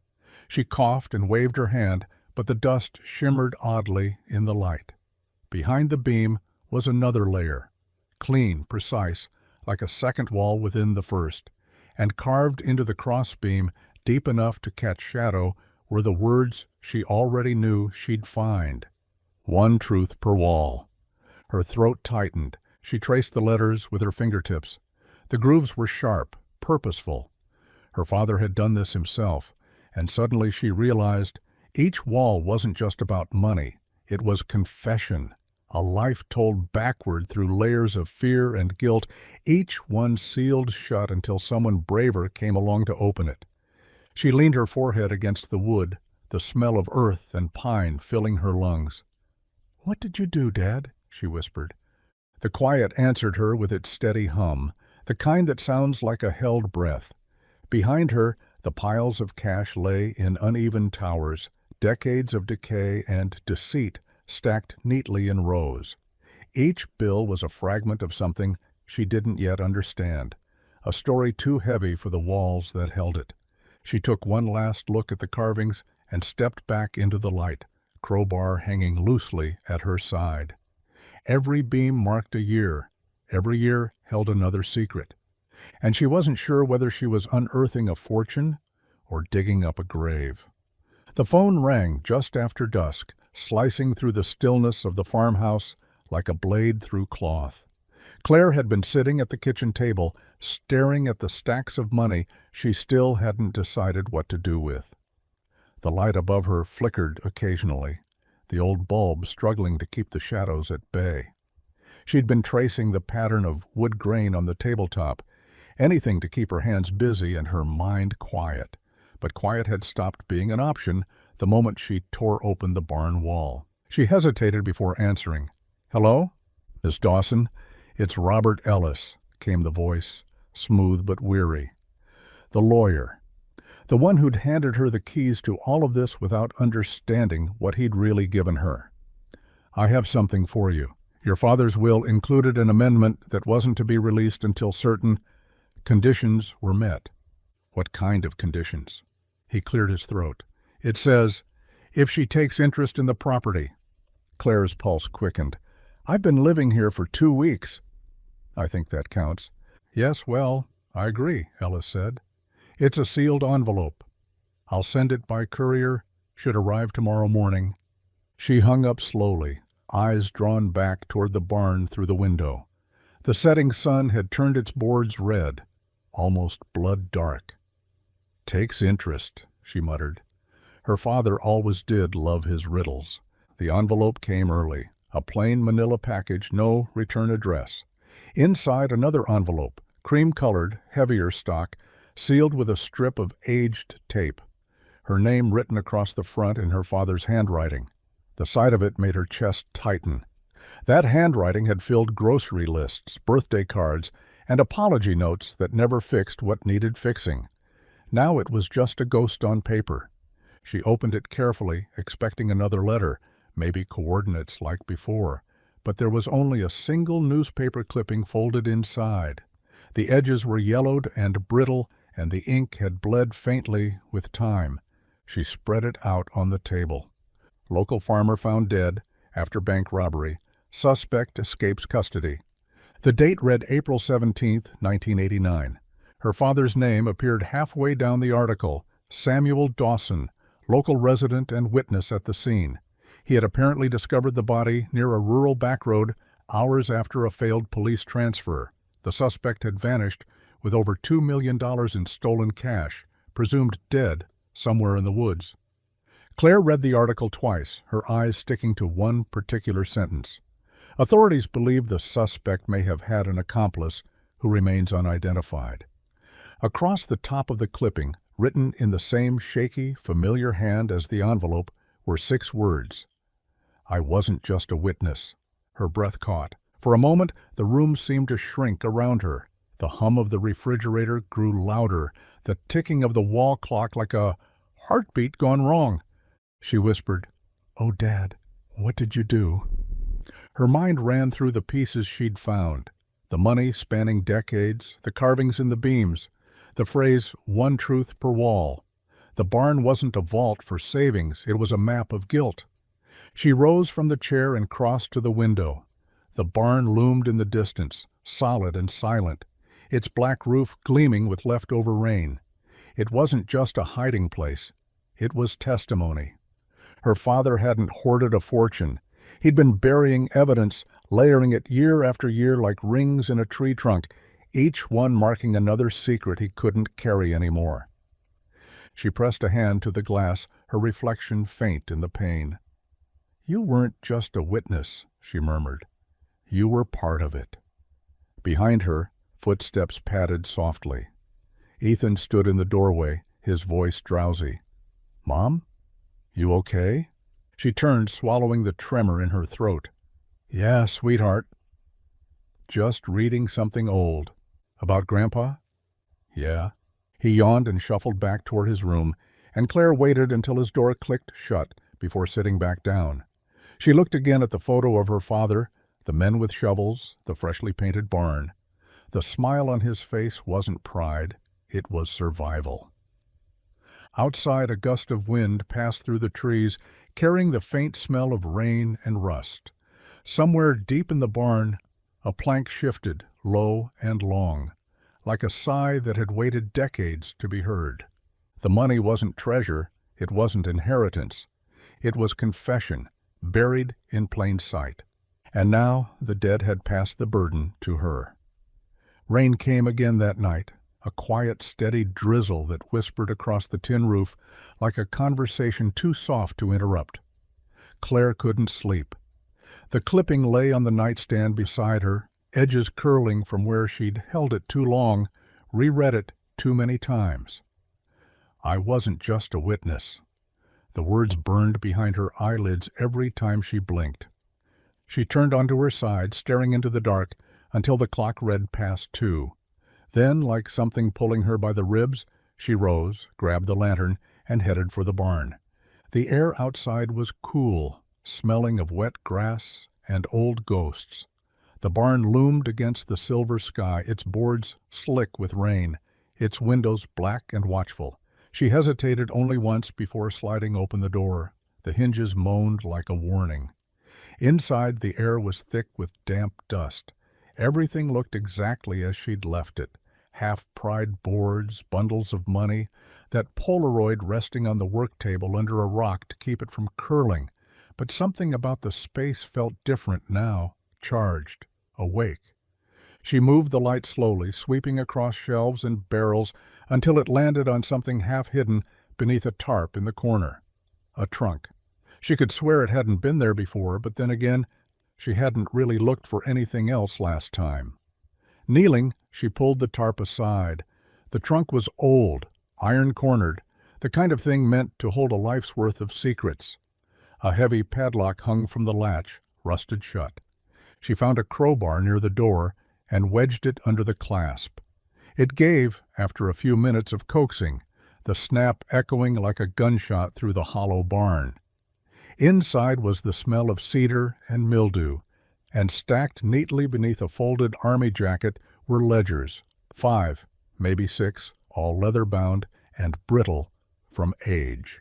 She coughed and waved her hand, but the dust shimmered oddly in the light. Behind the beam was another layer, clean, precise, like a second wall within the first, and carved into the crossbeam, deep enough to catch shadow, were the words she already knew she'd find. One truth per wall. Her throat tightened. She traced the letters with her fingertips. The grooves were sharp, purposeful. Her father had done this himself, and suddenly she realized each wall wasn't just about money. It was confession, a life told backward through layers of fear and guilt, each one sealed shut until someone braver came along to open it. She leaned her forehead against the wood, the smell of earth and pine filling her lungs. "What did you do, Dad?" she whispered. The quiet answered her with its steady hum, the kind that sounds like a held breath. Behind her, the piles of cash lay in uneven towers, decades of decay and deceit stacked neatly in rows. Each bill was a fragment of something she didn't yet understand, a story too heavy for the walls that held it. She took one last look at the carvings and stepped back into the light, crowbar hanging loosely at her side. Every beam marked a year. Every year held another secret. And she wasn't sure whether she was unearthing a fortune or digging up a grave. The phone rang just after dusk, slicing through the stillness of the farmhouse like a blade through cloth. Claire had been sitting at the kitchen table, staring at the stacks of money she still hadn't decided what to do with. The light above her flickered occasionally, the old bulb struggling to keep the shadows at bay. She'd been tracing the pattern of wood grain on the tabletop, anything to keep her hands busy and her mind quiet. But quiet had stopped being an option the moment she tore open the barn wall. She hesitated before answering. "Hello? Miss Dawson? It's Robert Ellis," came the voice, smooth but weary. The lawyer. The one who'd handed her the keys to all of this without understanding what he'd really given her. "I have something for you. Your father's will included an amendment that wasn't to be released until certain conditions were met." "What kind of conditions?" He cleared his throat. "It says, if she takes interest in the property." Claire's pulse quickened. "I've been living here for 2 weeks." "I think that counts." "Yes, well, I agree," Ellis said. "It's a sealed envelope. I'll send it by courier, should arrive tomorrow morning." She hung up slowly, eyes drawn back toward the barn through the window. The setting sun had turned its boards red, almost blood dark. "Takes interest," she muttered. Her father always did love his riddles. The envelope came early, a plain manila package, no return address. Inside another envelope, cream-colored, heavier stock, sealed with a strip of aged tape. Her name written across the front in her father's handwriting. The sight of it made her chest tighten. That handwriting had filled grocery lists, birthday cards, and apology notes that never fixed what needed fixing. Now it was just a ghost on paper. She opened it carefully, expecting another letter, maybe coordinates like before. but there was only a single newspaper clipping folded inside. The edges were yellowed and brittle, and the ink had bled faintly with time. She spread it out on the table. Local farmer found dead after bank robbery. Suspect escapes custody. The date read April 17, 1989. Her father's name appeared halfway down the article, Samuel Dawson, local resident and witness at the scene. He had apparently discovered the body near a rural back road hours after a failed police transfer. The suspect had vanished with over $2 million in stolen cash, presumed dead somewhere in the woods. Claire read the article twice, her eyes sticking to one particular sentence. Authorities believe the suspect may have had an accomplice who remains unidentified. Across the top of the clipping, written in the same shaky, familiar hand as the envelope, were 6 words. I wasn't just a witness. Her breath caught. For a moment, the room seemed to shrink around her. The hum of the refrigerator grew louder, the ticking of the wall clock like a heartbeat gone wrong. She whispered, "Oh, Dad, what did you do?" Her mind ran through the pieces she'd found. The money spanning decades, the carvings in the beams, the phrase, "one truth per wall." The barn wasn't a vault for savings, it was a map of guilt. She rose from the chair and crossed to the window. The barn loomed in the distance, solid and silent, its black roof gleaming with leftover rain. It wasn't just a hiding place, it was testimony. Her father hadn't hoarded a fortune. He'd been burying evidence, layering it year after year like rings in a tree trunk, each one marking another secret he couldn't carry anymore. She pressed a hand to the glass, her reflection faint in the pain. "You weren't just a witness," she murmured. "You were part of it." Behind her, footsteps padded softly. Ethan stood in the doorway, his voice drowsy. "Mom? You okay?" She turned, swallowing the tremor in her throat. "Yeah, sweetheart. Just reading something old. About Grandpa?" "Yeah." He yawned and shuffled back toward his room, and Claire waited until his door clicked shut before sitting back down. She looked again at the photo of her father, the men with shovels, the freshly painted barn. The smile on his face wasn't pride, it was survival. Outside, a gust of wind passed through the trees, carrying the faint smell of rain and rust. Somewhere deep in the barn, a plank shifted, low and long, like a sigh that had waited decades to be heard. The money wasn't treasure, it wasn't inheritance. It was confession, buried in plain sight. And now the dead had passed the burden to her. Rain came again that night, a quiet, steady drizzle that whispered across the tin roof like a conversation too soft to interrupt. Claire couldn't sleep. The clipping lay on the nightstand beside her, edges curling from where she'd held it too long, reread it too many times. I wasn't just a witness. The words burned behind her eyelids every time she blinked. She turned onto her side, staring into the dark, until the clock read past 2. Then, like something pulling her by the ribs, she rose, grabbed the lantern, and headed for the barn. The air outside was cool, smelling of wet grass and old ghosts. The barn loomed against the silver sky, its boards slick with rain, its windows black and watchful. She hesitated only once before sliding open the door. The hinges moaned like a warning. Inside, the air was thick with damp dust. Everything looked exactly as she'd left it. Half-pried boards, bundles of money, that Polaroid resting on the work table under a rock to keep it from curling. But something about the space felt different now, charged, awake. She moved the light slowly, sweeping across shelves and barrels until it landed on something half-hidden beneath a tarp in the corner. A trunk. She could swear it hadn't been there before, but then again, she hadn't really looked for anything else last time. Kneeling, she pulled the tarp aside. The trunk was old, iron-cornered, the kind of thing meant to hold a life's worth of secrets. A heavy padlock hung from the latch, rusted shut. She found a crowbar near the door and wedged it under the clasp. It gave after a few minutes of coaxing, the snap echoing like a gunshot through the hollow barn. Inside was the smell of cedar and mildew, and stacked neatly beneath a folded army jacket were ledgers, 5, maybe 6, all leather-bound and brittle from age.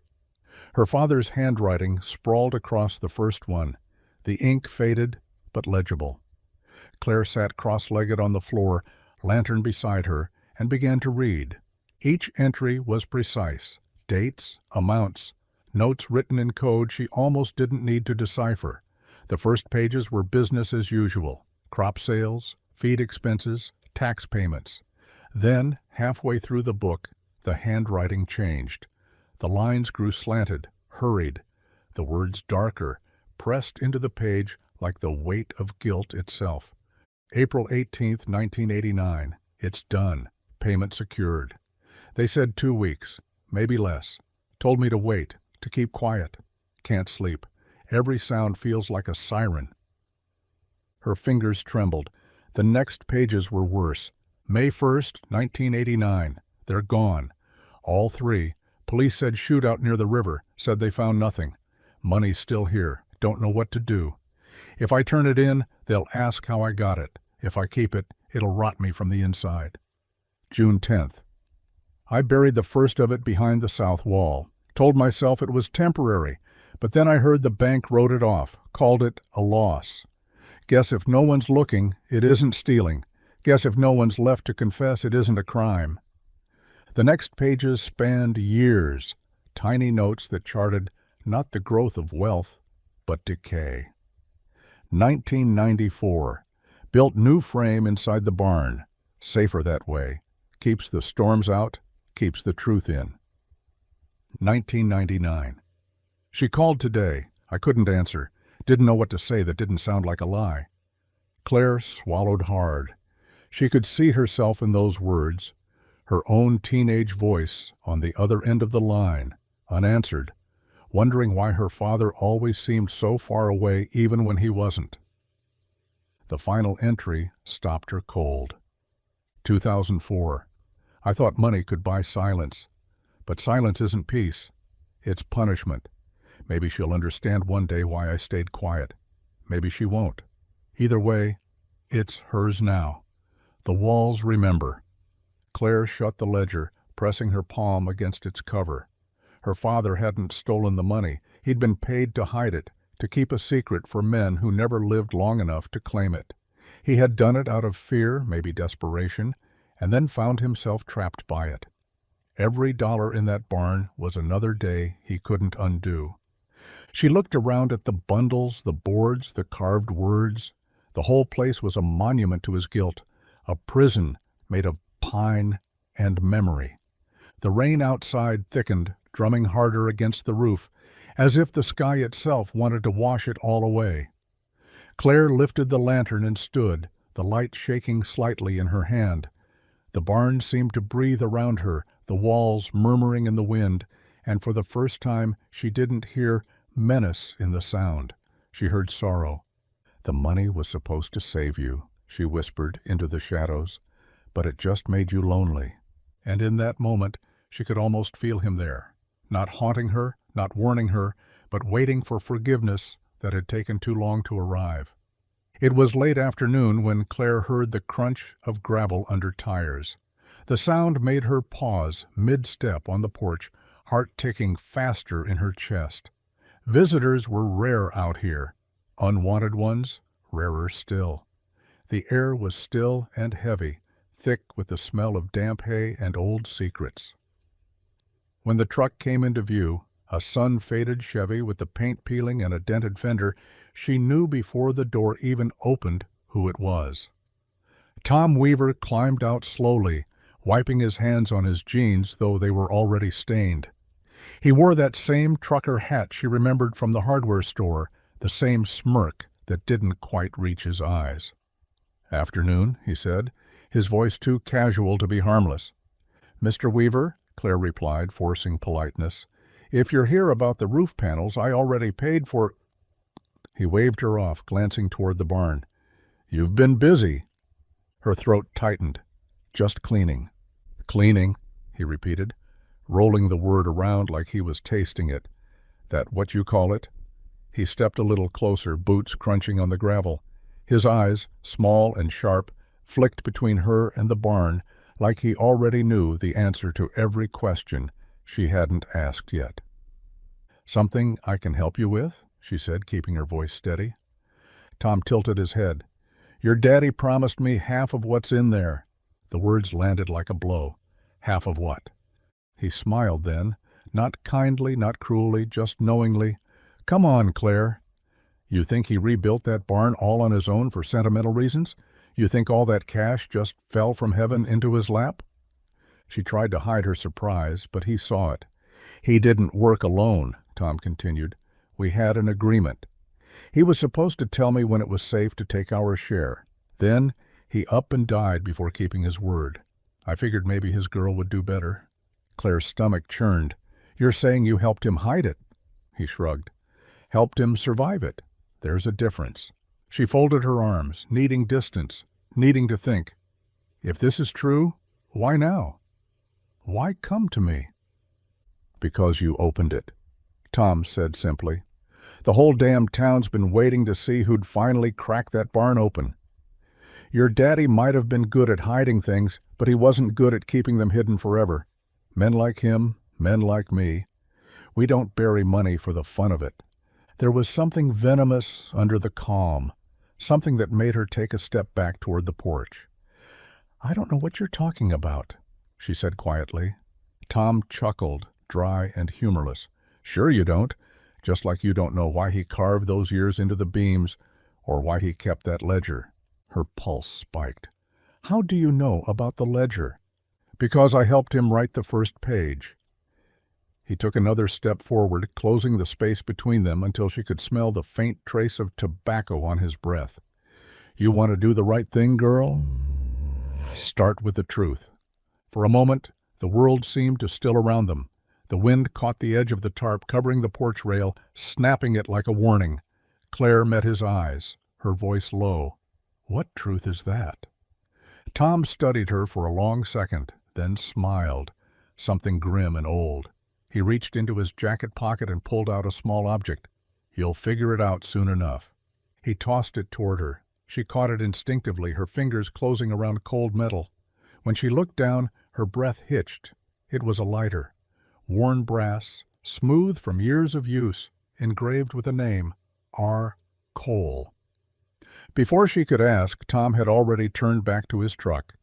Her father's handwriting sprawled across the first one, the ink faded but legible. Claire sat cross-legged on the floor, lantern beside her, and began to read. Each entry was precise. Dates, amounts, notes written in code she almost didn't need to decipher. The first pages were business as usual: crop sales, feed expenses, tax payments. Then, halfway through the book, the handwriting changed. The lines grew slanted, hurried, the words darker, pressed into the page like the weight of guilt itself. April 18th, 1989. It's done. Payment secured. They said 2 weeks, maybe less. Told me to wait, to keep quiet. Can't sleep. Every sound feels like a siren. Her fingers trembled. The next pages were worse. May 1st, 1989. They're gone. All 3. Police said shootout near the river. Said they found nothing. Money's still here. Don't know what to do. If I turn it in, they'll ask how I got it. If I keep it, it'll rot me from the inside. June 10th. I buried the first of it behind the south wall. Told myself it was temporary, but then I heard the bank wrote it off, called it a loss. Guess if no one's looking, it isn't stealing. Guess if no one's left to confess, it isn't a crime. The next pages spanned years, tiny notes that charted not the growth of wealth, but decay. 1994. Built new frame inside the barn. Safer that way. Keeps the storms out, keeps the truth in. 1999. She called today. I couldn't answer. Didn't know what to say that didn't sound like a lie. Claire swallowed hard. She could see herself in those words, her own teenage voice on the other end of the line, unanswered, wondering why her father always seemed so far away even when he wasn't. The final entry stopped her cold. 2004. I thought money could buy silence. But silence isn't peace. It's punishment. Maybe she'll understand one day why I stayed quiet. Maybe she won't. Either way, it's hers now. The walls remember. Claire shut the ledger, pressing her palm against its cover. Her father hadn't stolen the money. He'd been paid to hide it, to keep a secret for men who never lived long enough to claim it. He had done it out of fear, maybe desperation, and then found himself trapped by it. Every dollar in that barn was another day he couldn't undo. She looked around at the bundles, the boards, the carved words. The whole place was a monument to his guilt, a prison made of pine and memory. The rain outside thickened, drumming harder against the roof, as if the sky itself wanted to wash it all away. Claire lifted the lantern and stood, the light shaking slightly in her hand. The barn seemed to breathe around her, the walls murmuring in the wind, and for the first time she didn't hear menace in the sound. She heard sorrow. The money was supposed to save you, she whispered into the shadows, but it just made you lonely. And in that moment, she could almost feel him there, not haunting her, not warning her, but waiting for forgiveness that had taken too long to arrive. It was late afternoon when Claire heard the crunch of gravel under tires. The sound made her pause mid-step on the porch, heart ticking faster in her chest. Visitors were rare out here. Unwanted ones, rarer still. The air was still and heavy, thick with the smell of damp hay and old secrets. When the truck came into view, a sun-faded Chevy with the paint peeling and a dented fender, she knew before the door even opened who it was. Tom Weaver climbed out slowly, wiping his hands on his jeans, though they were already stained. He wore that same trucker hat she remembered from the hardware store, the same smirk that didn't quite reach his eyes. "Afternoon," he said, his voice too casual to be harmless. "Mr. Weaver," Claire replied, forcing politeness, "if you're here about the roof panels, I already paid for—" He waved her off, glancing toward the barn. "You've been busy." Her throat tightened. "Just cleaning." "Cleaning," he repeated, rolling the word around like he was tasting it. "That what you call it?" He stepped a little closer, boots crunching on the gravel. His eyes, small and sharp, flicked between her and the barn like he already knew the answer to every question she hadn't asked yet. "Something I can help you with?" she said, keeping her voice steady. Tom tilted his head. "Your daddy promised me half of what's in there." The words landed like a blow. "Half of what?" He smiled then, not kindly, not cruelly, just knowingly. "Come on, Claire. You think he rebuilt that barn all on his own for sentimental reasons? You think all that cash just fell from heaven into his lap?" She tried to hide her surprise, but he saw it. "He didn't work alone," Tom continued. "We had an agreement. He was supposed to tell me when it was safe to take our share. Then he up and died before keeping his word. I figured maybe his girl would do better." Claire's stomach churned. "You're saying you helped him hide it?" He shrugged. "Helped him survive it. There's a difference." She folded her arms, needing distance, needing to think. "If this is true, why now? Why come to me?" "Because you opened it," Tom said simply. "The whole damn town's been waiting to see who'd finally crack that barn open. Your daddy might have been good at hiding things, but he wasn't good at keeping them hidden forever. Men like him, men like me, we don't bury money for the fun of it." There was something venomous under the calm, something that made her take a step back toward the porch. "I don't know what you're talking about," she said quietly. Tom chuckled, dry and humorless. "Sure you don't, just like you don't know why he carved those years into the beams or why he kept that ledger." Her pulse spiked. "How do you know about the ledger?" "Because I helped him write the first page." He took another step forward, closing the space between them until she could smell the faint trace of tobacco on his breath. "You want to do the right thing, girl? Start with the truth." For a moment, the world seemed to still around them. The wind caught the edge of the tarp covering the porch rail, snapping it like a warning. Claire met his eyes, her voice low. "What truth is that?" Tom studied her for a long second, then smiled, something grim and old. He reached into his jacket pocket and pulled out a small object. "You'll figure it out soon enough." He tossed it toward her. She caught it instinctively, her fingers closing around cold metal. When she looked down, her breath hitched. It was a lighter. Worn brass, smooth from years of use, engraved with a name, R. Cole. Before she could ask, Tom had already turned back to his truck.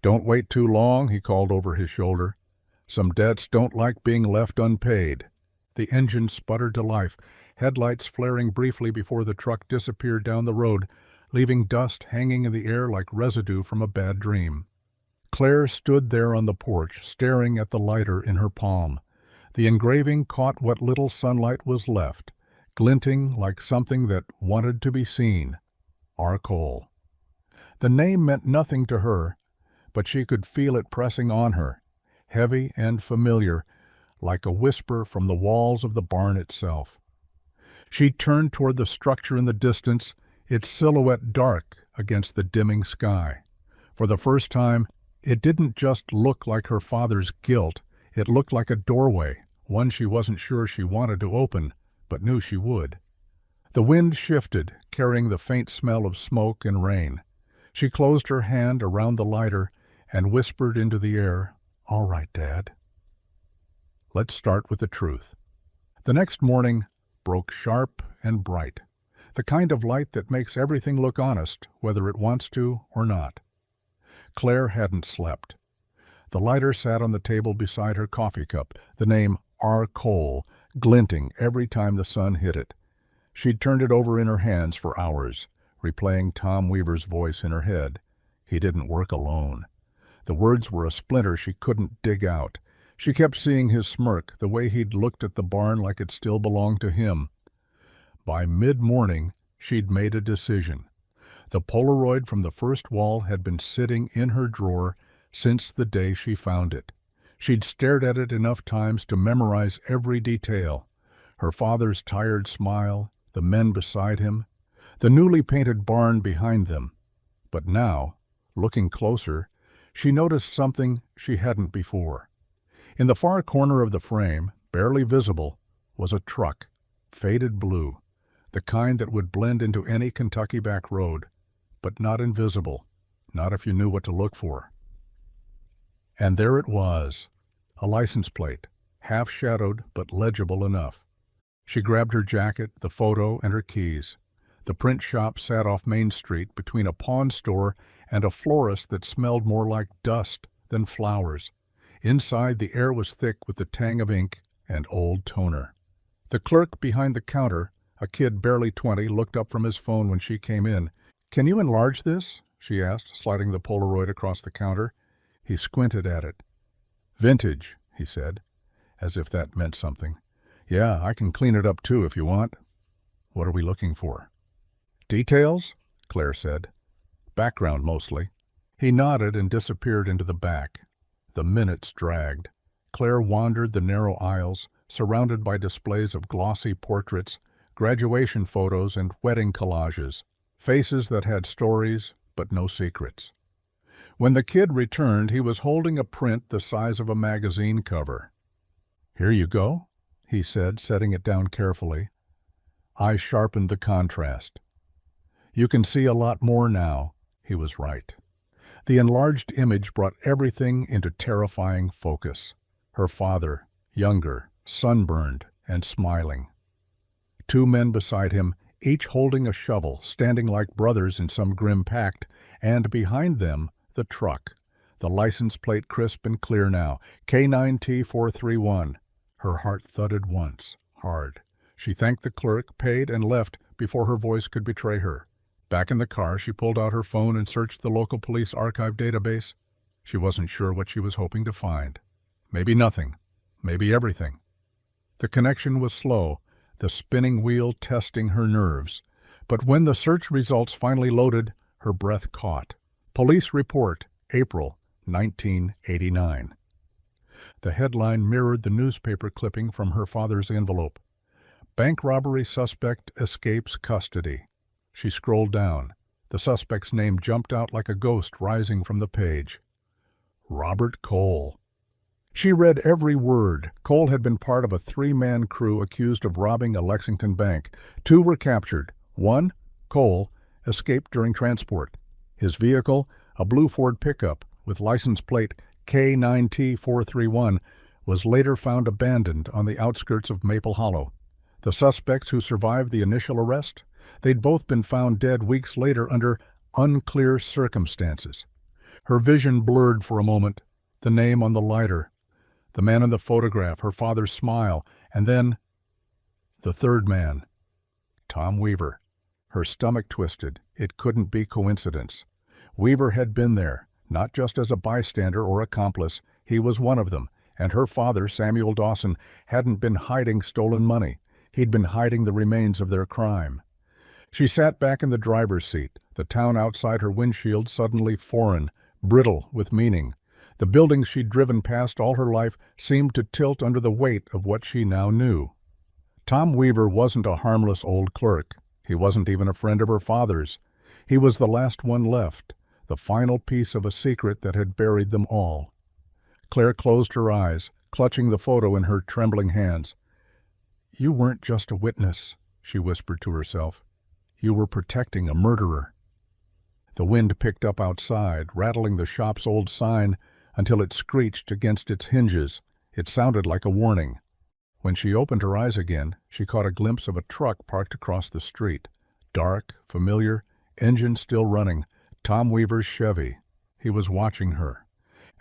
"Don't wait too long," he called over his shoulder. "Some debts don't like being left unpaid." The engine sputtered to life, headlights flaring briefly before the truck disappeared down the road, leaving dust hanging in the air like residue from a bad dream. Claire stood there on the porch, staring at the lighter in her palm. The engraving caught what little sunlight was left, glinting like something that wanted to be seen. R. Cole. The name meant nothing to her, but she could feel it pressing on her, heavy and familiar, like a whisper from the walls of the barn itself. She turned toward the structure in the distance, its silhouette dark against the dimming sky. For the first time, it didn't just look like her father's guilt, it looked like a doorway, one she wasn't sure she wanted to open, but knew she would. The wind shifted, carrying the faint smell of smoke and rain. She closed her hand around the lighter and whispered into the air, "All right, Dad. Let's start with the truth." The next morning broke sharp and bright, the kind of light that makes everything look honest, whether it wants to or not. Claire hadn't slept. The lighter sat on the table beside her coffee cup, the name R. Cole glinting every time the sun hit it. She'd turned it over in her hands for hours, replaying Tom Weaver's voice in her head. He didn't work alone. The words were a splinter she couldn't dig out. She kept seeing his smirk, the way he'd looked at the barn like it still belonged to him. By mid-morning, she'd made a decision. The Polaroid from the first wall had been sitting in her drawer since the day she found it. She'd stared at it enough times to memorize every detail. Her father's tired smile, the men beside him, the newly painted barn behind them. But now, looking closer, she noticed something she hadn't before. In the far corner of the frame, barely visible, was a truck, faded blue, the kind that would blend into any Kentucky back road. but not invisible, not if you knew what to look for. And there it was, a license plate, half-shadowed but legible enough. She grabbed her jacket, the photo, and her keys. The print shop sat off Main Street between a pawn store and a florist that smelled more like dust than flowers. Inside, the air was thick with the tang of ink and old toner. The clerk behind the counter, a kid barely 20, looked up from his phone when she came in. "Can you enlarge this?" she asked, sliding the Polaroid across the counter. He squinted at it. "Vintage," he said, as if that meant something. "Yeah, I can clean it up too if you want." "What are we looking for?" "Details?" Claire said. "Background, mostly." He nodded and disappeared into the back. The minutes dragged. Claire wandered the narrow aisles, surrounded by displays of glossy portraits, graduation photos, and wedding collages, faces that had stories but no secrets. When the kid returned, he was holding a print the size of a magazine cover. "Here you go," he said, setting it down carefully. I sharpened the contrast. "You can see a lot more now." He was right. The enlarged image brought everything into terrifying focus. Her father, younger, sunburned, and smiling. Two men beside him, each holding a shovel, standing like brothers in some grim pact, and behind them, the truck. The license plate crisp and clear now, K9T431. Her heart thudded once, hard. She thanked the clerk, paid, and left before her voice could betray her. Back in the car, she pulled out her phone and searched the local police archive database. She wasn't sure what she was hoping to find. Maybe nothing. Maybe everything. The connection was slow, the spinning wheel testing her nerves. But when the search results finally loaded, her breath caught. Police report, April 1989. The headline mirrored the newspaper clipping from her father's envelope. Bank robbery suspect escapes custody. She scrolled down. The suspect's name jumped out like a ghost rising from the page. Robert Cole. She read every word. Cole had been part of a three-man crew accused of robbing a Lexington bank. Two were captured. One, Cole, escaped during transport. His vehicle, a blue Ford pickup with license plate K9T431, was later found abandoned on the outskirts of Maple Hollow. The suspects who survived the initial arrest, they'd both been found dead weeks later under unclear circumstances. Her vision blurred for a moment. The name on the lighter, the man in the photograph, her father's smile, and then the third man, Tom Weaver. Her stomach twisted. It couldn't be coincidence. Weaver had been there, not just as a bystander or accomplice. He was one of them, and her father, Samuel Dawson, hadn't been hiding stolen money. He'd been hiding the remains of their crime. She sat back in the driver's seat, the town outside her windshield suddenly foreign, brittle with meaning. The buildings she'd driven past all her life seemed to tilt under the weight of what she now knew. Tom Weaver wasn't a harmless old clerk. He wasn't even a friend of her father's. He was the last one left, the final piece of a secret that had buried them all. Claire closed her eyes, clutching the photo in her trembling hands. "You weren't just a witness," she whispered to herself. "You were protecting a murderer." The wind picked up outside, rattling the shop's old sign until it screeched against its hinges. It sounded like a warning. When she opened her eyes again, she caught a glimpse of a truck parked across the street. Dark, familiar, engine still running. Tom Weaver's Chevy. He was watching her,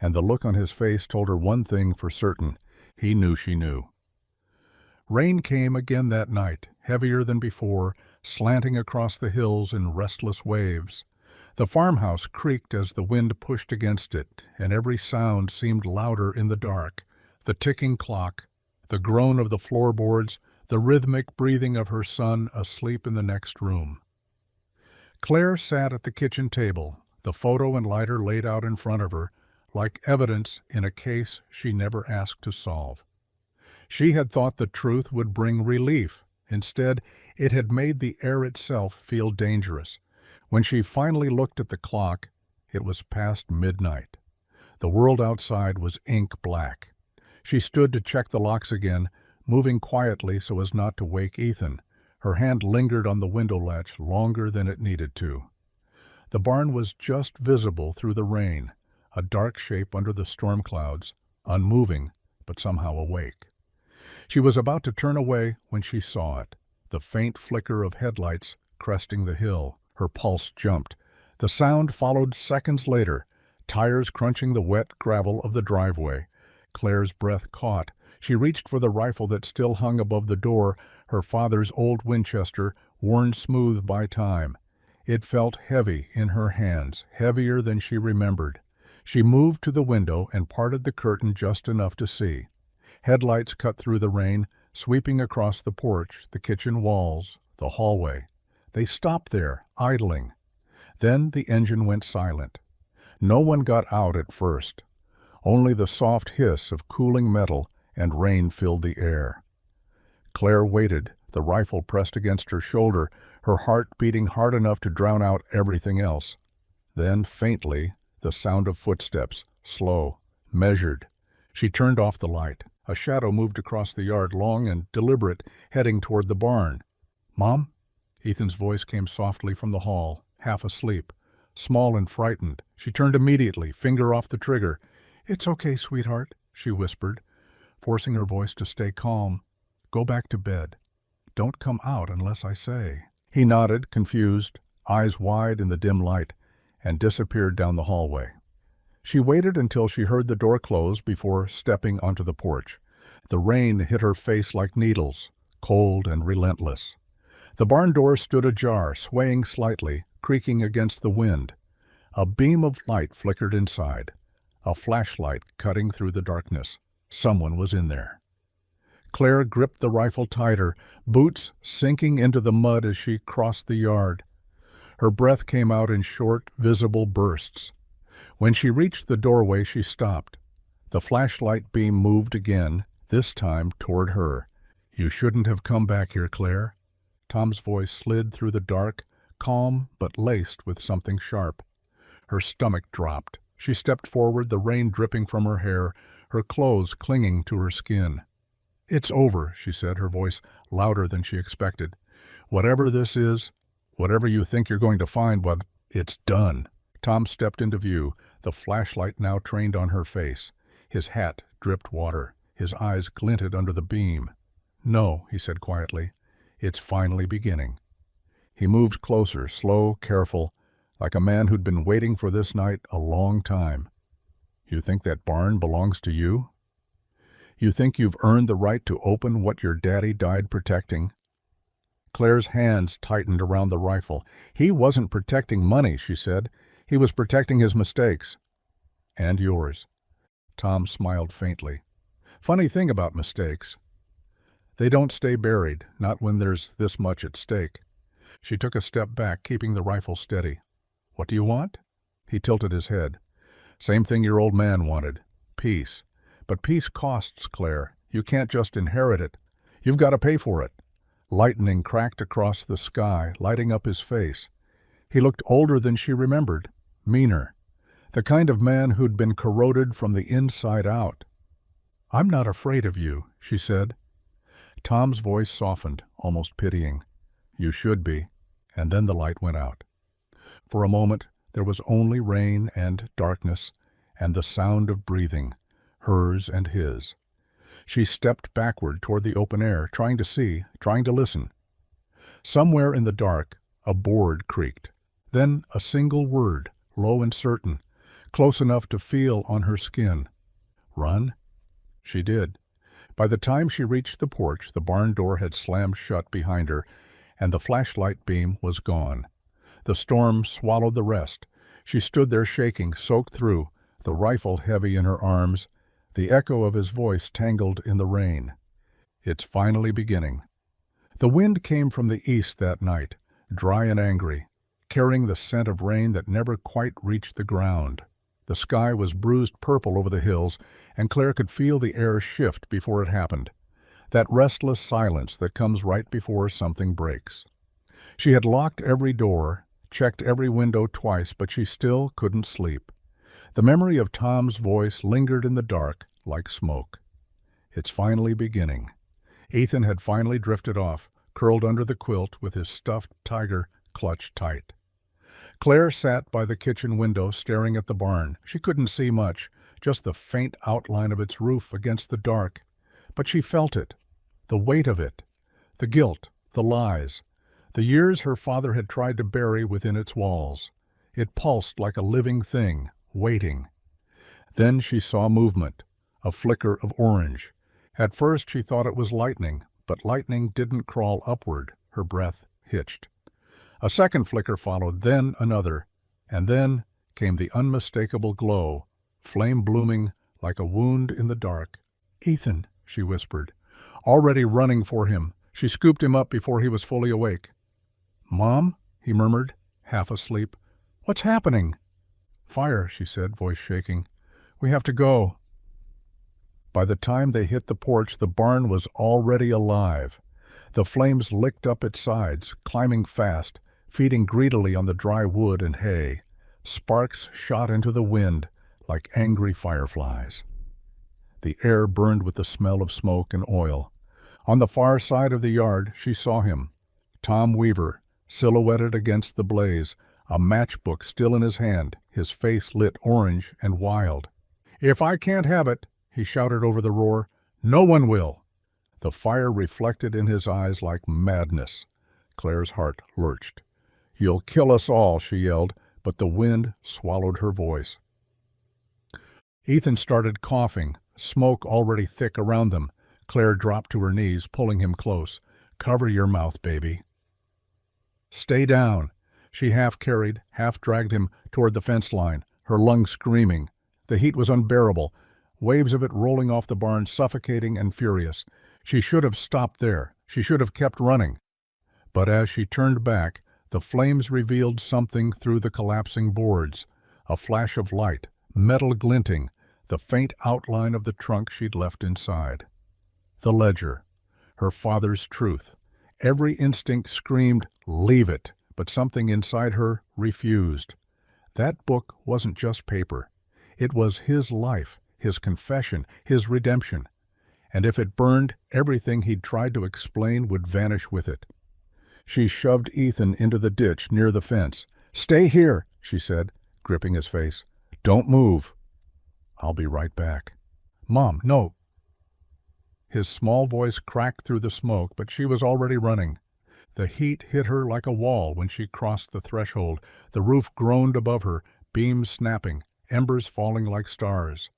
and the look on his face told her one thing for certain. He knew she knew. Rain came again that night, heavier than before, slanting across the hills in restless waves. The farmhouse creaked as the wind pushed against it, and every sound seemed louder in the dark. The ticking clock, the groan of the floorboards, the rhythmic breathing of her son asleep in the next room. Claire sat at the kitchen table, the photo and lighter laid out in front of her, like evidence in a case she never asked to solve. She had thought the truth would bring relief. Instead, it had made the air itself feel dangerous. When she finally looked at the clock, it was past midnight. The world outside was ink black. She stood to check the locks again, moving quietly so as not to wake Ethan. Her hand lingered on the window latch longer than it needed to. The barn was just visible through the rain, a dark shape under the storm clouds, unmoving but somehow awake. She was about to turn away when she saw it, the faint flicker of headlights cresting the hill. Her pulse jumped. The sound followed seconds later, tires crunching the wet gravel of the driveway. Claire's breath caught. She reached for the rifle that still hung above the door, her father's old Winchester, worn smooth by time. It felt heavy in her hands, heavier than she remembered. She moved to the window and parted the curtain just enough to see. Headlights cut through the rain, sweeping across the porch, the kitchen walls, the hallway. They stopped there, idling. Then the engine went silent. No one got out at first. Only the soft hiss of cooling metal and rain filled the air. Claire waited, the rifle pressed against her shoulder, her heart beating hard enough to drown out everything else. Then, faintly, the sound of footsteps, slow, measured. She turned off the light. A shadow moved across the yard, long and deliberate, heading toward the barn. "Mom?" Ethan's voice came softly from the hall, half asleep. Small and frightened, she turned immediately, finger off the trigger. "It's okay, sweetheart," she whispered, forcing her voice to stay calm. "Go back to bed. Don't come out unless I say." He nodded, confused, eyes wide in the dim light, and disappeared down the hallway. She waited until she heard the door close before stepping onto the porch. The rain hit her face like needles, cold and relentless. The barn door stood ajar, swaying slightly, creaking against the wind. A beam of light flickered inside, a flashlight cutting through the darkness. Someone was in there. Claire gripped the rifle tighter, boots sinking into the mud as she crossed the yard. Her breath came out in short, visible bursts. When she reached the doorway, she stopped. The flashlight beam moved again, this time toward her. "You shouldn't have come back here, Claire." Tom's voice slid through the dark, calm but laced with something sharp. Her stomach dropped. She stepped forward, the rain dripping from her hair, her clothes clinging to her skin. "It's over," she said, her voice louder than she expected. "Whatever this is, whatever you think you're going to find, but it's done." Tom stepped into view, the flashlight now trained on her face. His hat dripped water. His eyes glinted under the beam. "No," he said quietly. "It's finally beginning." He moved closer, slow, careful, like a man who'd been waiting for this night a long time. "You think that barn belongs to you? You think you've earned the right to open what your daddy died protecting?" Claire's hands tightened around the rifle. "He wasn't protecting money," she said. "He was protecting his mistakes." "And yours." Tom smiled faintly. "Funny thing about mistakes. They don't stay buried, not when there's this much at stake." She took a step back, keeping the rifle steady. "What do you want?" He tilted his head. "Same thing your old man wanted. Peace. But peace costs, Claire. You can't just inherit it. You've got to pay for it." Lightning cracked across the sky, lighting up his face. He looked older than she remembered, meaner. The kind of man who'd been corroded from the inside out. "I'm not afraid of you," she said. Tom's voice softened, almost pitying. "You should be." And then the light went out. For a moment, there was only rain and darkness and the sound of breathing, hers and his. She stepped backward toward the open air, trying to see, trying to listen. Somewhere in the dark, a board creaked. Then a single word, low and certain, close enough to feel on her skin. "Run?" She did. By the time she reached the porch, the barn door had slammed shut behind her, and the flashlight beam was gone. The storm swallowed the rest. She stood there shaking, soaked through, the rifle heavy in her arms, the echo of his voice tangled in the rain. "It's finally beginning." The wind came from the east that night, dry and angry, carrying the scent of rain that never quite reached the ground. The sky was bruised purple over the hills, and Claire could feel the air shift before it happened. That restless silence that comes right before something breaks. She had locked every door, checked every window twice, but she still couldn't sleep. The memory of Tom's voice lingered in the dark like smoke. It's finally beginning. Ethan had finally drifted off, curled under the quilt with his stuffed tiger clutched tight. Claire sat by the kitchen window staring at the barn. She couldn't see much, just the faint outline of its roof against the dark. But she felt it, the weight of it, the guilt, the lies, the years her father had tried to bury within its walls. It pulsed like a living thing, waiting. Then she saw movement, a flicker of orange. At first she thought it was lightning, but lightning didn't crawl upward. Her breath hitched. A second flicker followed, then another, and then came the unmistakable glow, flame blooming like a wound in the dark. "Ethan," she whispered, already running for him. She scooped him up before he was fully awake. "Mom?" he murmured, half asleep. "What's happening?" "Fire," she said, voice shaking. "We have to go." By the time they hit the porch, the barn was already alive. The flames licked up its sides, climbing fast, feeding greedily on the dry wood and hay. Sparks shot into the wind like angry fireflies. The air burned with the smell of smoke and oil. On the far side of the yard, she saw him, Tom Weaver, silhouetted against the blaze, a matchbook still in his hand, his face lit orange and wild. "If I can't have it," he shouted over the roar, "no one will." The fire reflected in his eyes like madness. Claire's heart lurched. "You'll kill us all," she yelled, but the wind swallowed her voice. Ethan started coughing, smoke already thick around them. Claire dropped to her knees, pulling him close. "Cover your mouth, baby." "Stay down." She half carried, half dragged him toward the fence line, her lungs screaming. The heat was unbearable, waves of it rolling off the barn, suffocating and furious. She should have stopped there. She should have kept running. But as she turned back, the flames revealed something through the collapsing boards. A flash of light, metal glinting, the faint outline of the trunk she'd left inside. The ledger. Her father's truth. Every instinct screamed, "Leave it," but something inside her refused. That book wasn't just paper. It was his life, his confession, his redemption. And if it burned, everything he'd tried to explain would vanish with it. She shoved Ethan into the ditch near the fence. "Stay here," she said, gripping his face. "Don't move." "I'll be right back." "Mom, no." His small voice cracked through the smoke, but she was already running. The heat hit her like a wall when she crossed the threshold. The roof groaned above her, beams snapping, embers falling like stars.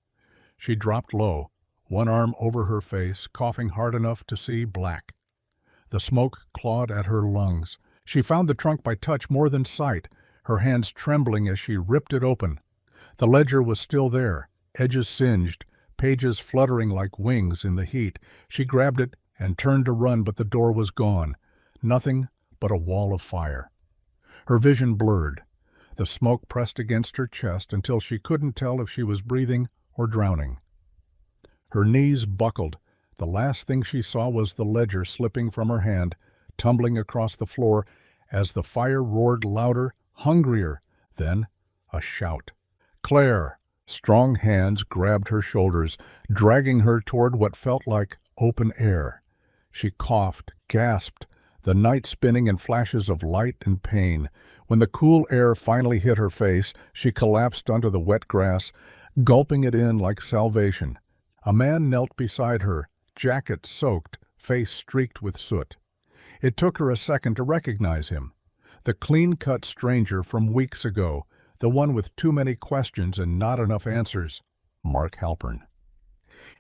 She dropped low, one arm over her face, coughing hard enough to see black. The smoke clawed at her lungs. She found the trunk by touch more than sight, her hands trembling as she ripped it open. The ledger was still there, edges singed, pages fluttering like wings in the heat. She grabbed it and turned to run, but the door was gone. Nothing but a wall of fire. Her vision blurred. The smoke pressed against her chest until she couldn't tell if she was breathing or drowning. Her knees buckled. The last thing she saw was the ledger slipping from her hand, tumbling across the floor as the fire roared louder, hungrier. Then a shout. "Claire!" Strong hands grabbed her shoulders, dragging her toward what felt like open air. She coughed, gasped, the night spinning in flashes of light and pain. When the cool air finally hit her face, she collapsed onto the wet grass, gulping it in like salvation. A man knelt beside her, jacket soaked, face streaked with soot. It took her a second to recognize him. The clean-cut stranger from weeks ago, the one with too many questions and not enough answers. Mark Halpern.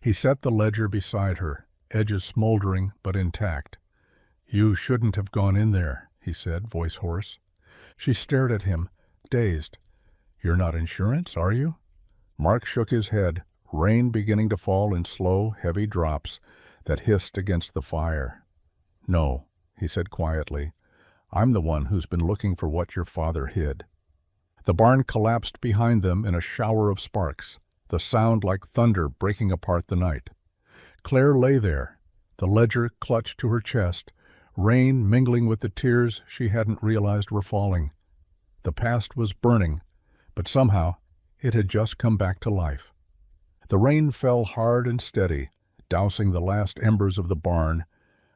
He set the ledger beside her, edges smoldering but intact. "You shouldn't have gone in there," he said, voice hoarse. She stared at him, dazed. "You're not insurance, are you?" Mark shook his head, rain beginning to fall in slow, heavy drops that hissed against the fire. "No," he said quietly. "I'm the one who's been looking for what your father hid." The barn collapsed behind them in a shower of sparks, the sound like thunder breaking apart the night. Claire lay there, the ledger clutched to her chest, rain mingling with the tears she hadn't realized were falling. The past was burning, but somehow it had just come back to life. The rain fell hard and steady, dousing the last embers of the barn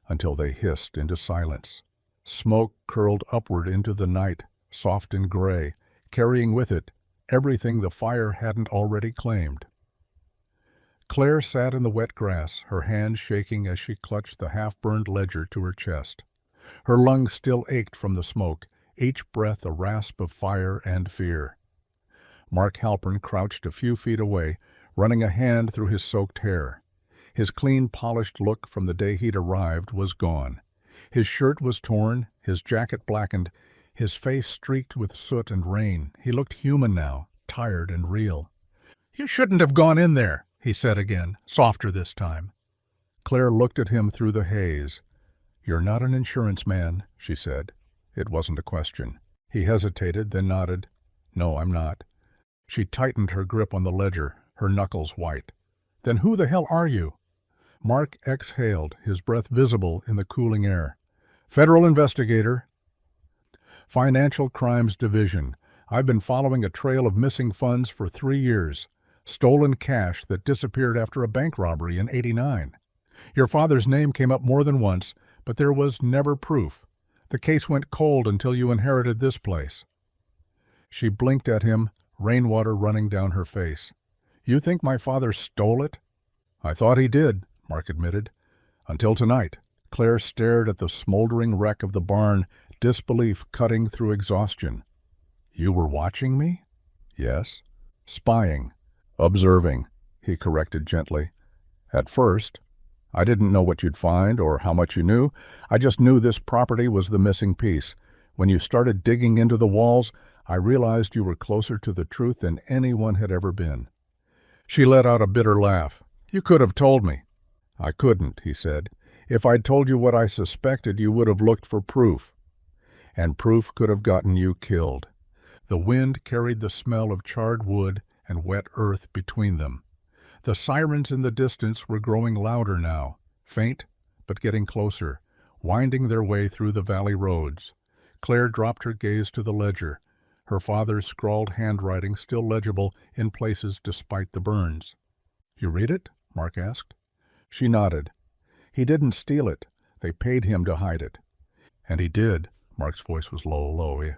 until they hissed into silence. Smoke curled upward into the night, soft and gray, carrying with it everything the fire hadn't already claimed. Claire sat in the wet grass, her hands shaking as she clutched the half-burned ledger to her chest. Her lungs still ached from the smoke, each breath a rasp of fire and fear. Mark Halpern crouched a few feet away, running a hand through his soaked hair. His clean, polished look from the day he'd arrived was gone. His shirt was torn, his jacket blackened, his face streaked with soot and rain. He looked human now, tired and real. "You shouldn't have gone in there," he said again, softer this time. Claire looked at him through the haze. "You're not an insurance man," she said. It wasn't a question. He hesitated, then nodded. "No, I'm not." She tightened her grip on the ledger, her knuckles white. "Then who the hell are you?" Mark exhaled, his breath visible in the cooling air. "Federal investigator. Financial Crimes Division. I've been following a trail of missing funds for 3 years. Stolen cash that disappeared after a bank robbery in '89. Your father's name came up more than once, but there was never proof. The case went cold until you inherited this place." She blinked at him, rainwater running down her face. "You think my father stole it?" "I thought he did," Mark admitted. "Until tonight." Claire stared at the smoldering wreck of the barn, disbelief cutting through exhaustion. "You were watching me?" "Yes." "Spying. Observing," he corrected gently. "At first. I didn't know what you'd find or how much you knew. I just knew this property was the missing piece. When you started digging into the walls, I realized you were closer to the truth than anyone had ever been." She let out a bitter laugh. "You could have told me." "I couldn't," he said. "If I'd told you what I suspected, you would have looked for proof. And proof could have gotten you killed." The wind carried the smell of charred wood and wet earth between them. The sirens in the distance were growing louder now, faint but getting closer, winding their way through the valley roads. Claire dropped her gaze to the ledger, her father's scrawled handwriting still legible in places despite the burns. "You read it?" Mark asked. She nodded. "He didn't steal it. They paid him to hide it." "And he did." Mark's voice was low.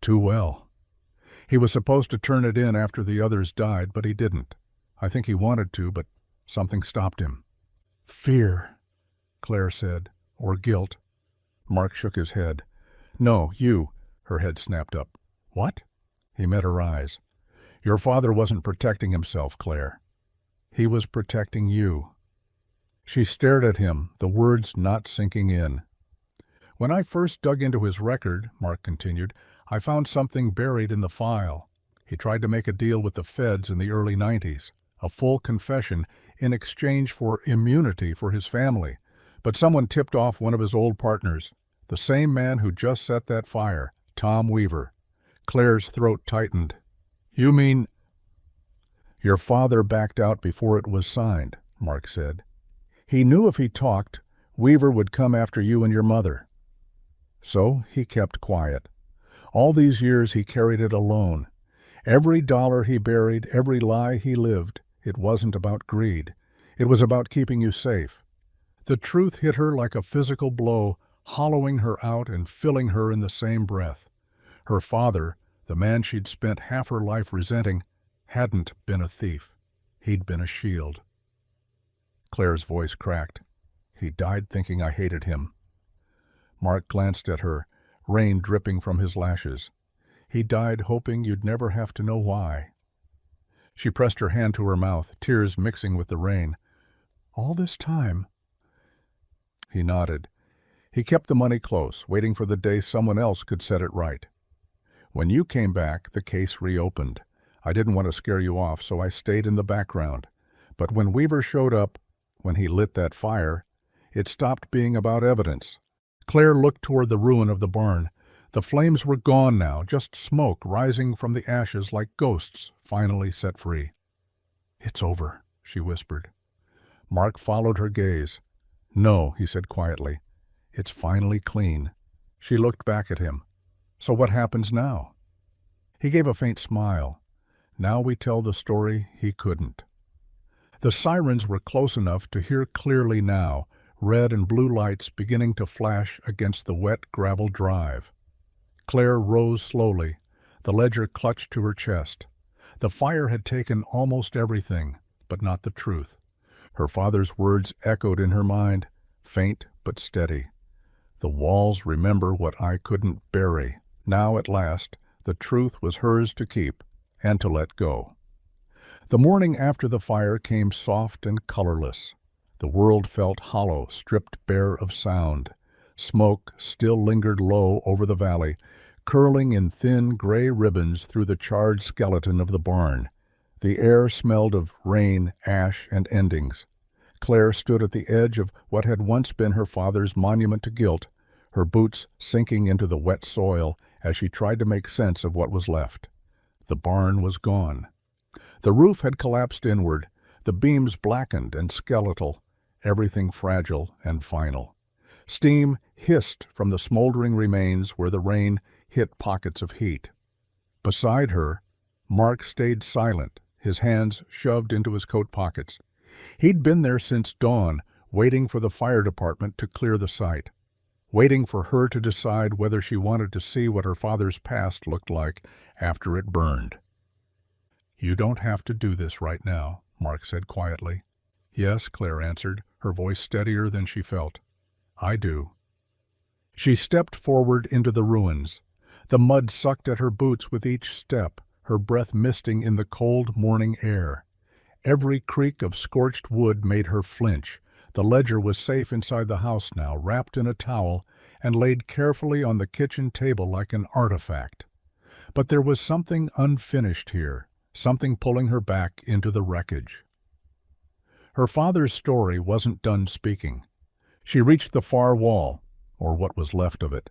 "Too well. He was supposed to turn it in after the others died, but he didn't. I think he wanted to, but something stopped him." "Fear," Claire said, "or guilt." Mark shook his head. "No, you." Her head snapped up. "What?" He met her eyes. "Your father wasn't protecting himself, Claire. He was protecting you." She stared at him, the words not sinking in. "When I first dug into his record," Mark continued, "I found something buried in the file. He tried to make a deal with the feds in the early '90s, a full confession in exchange for immunity for his family. But someone tipped off one of his old partners, the same man who just set that fire, Tom Weaver." Claire's throat tightened. "You mean—" "Your father backed out before it was signed," Mark said. "He knew if he talked, Weaver would come after you and your mother. So he kept quiet. All these years he carried it alone. Every dollar he buried, every lie he lived, it wasn't about greed. It was about keeping you safe." The truth hit her like a physical blow, hollowing her out and filling her in the same breath. Her father, the man she'd spent half her life resenting, hadn't been a thief. He'd been a shield. Claire's voice cracked. "He died thinking I hated him." Mark glanced at her, rain dripping from his lashes. "He died hoping you'd never have to know why." She pressed her hand to her mouth, tears mixing with the rain. "All this time?" He nodded. "He kept the money close, waiting for the day someone else could set it right. When you came back, the case reopened. I didn't want to scare you off, so I stayed in the background. But when Weaver showed up, when he lit that fire, it stopped being about evidence." Claire looked toward the ruin of the barn. The flames were gone now, just smoke rising from the ashes like ghosts finally set free. "It's over," she whispered. Mark followed her gaze. "No," he said quietly. "It's finally clean." She looked back at him. "So what happens now?" He gave a faint smile. "Now we tell the story he couldn't." The sirens were close enough to hear clearly now, red and blue lights beginning to flash against the wet gravel drive. Claire rose slowly, the ledger clutched to her chest. The fire had taken almost everything, but not the truth. Her father's words echoed in her mind, faint but steady. The walls remember what I couldn't bury. Now, at last, the truth was hers to keep and to let go. The morning after the fire came soft and colorless. The world felt hollow, stripped bare of sound. Smoke still lingered low over the valley, curling in thin gray ribbons through the charred skeleton of the barn. The air smelled of rain, ash, and endings. Claire stood at the edge of what had once been her father's monument to guilt, her boots sinking into the wet soil as she tried to make sense of what was left. The barn was gone. The roof had collapsed inward, the beams blackened and skeletal, everything fragile and final. Steam hissed from the smoldering remains where the rain hit pockets of heat. Beside her, Mark stayed silent, his hands shoved into his coat pockets. He'd been there since dawn, waiting for the fire department to clear the site, waiting for her to decide whether she wanted to see what her father's past looked like after it burned. "You don't have to do this right now," Mark said quietly. "Yes," Claire answered, her voice steadier than she felt. "I do." She stepped forward into the ruins. The mud sucked at her boots with each step, her breath misting in the cold morning air. Every creak of scorched wood made her flinch. The ledger was safe inside the house now, wrapped in a towel and laid carefully on the kitchen table like an artifact. But there was something unfinished here, something pulling her back into the wreckage. Her father's story wasn't done speaking. She reached the far wall, or what was left of it.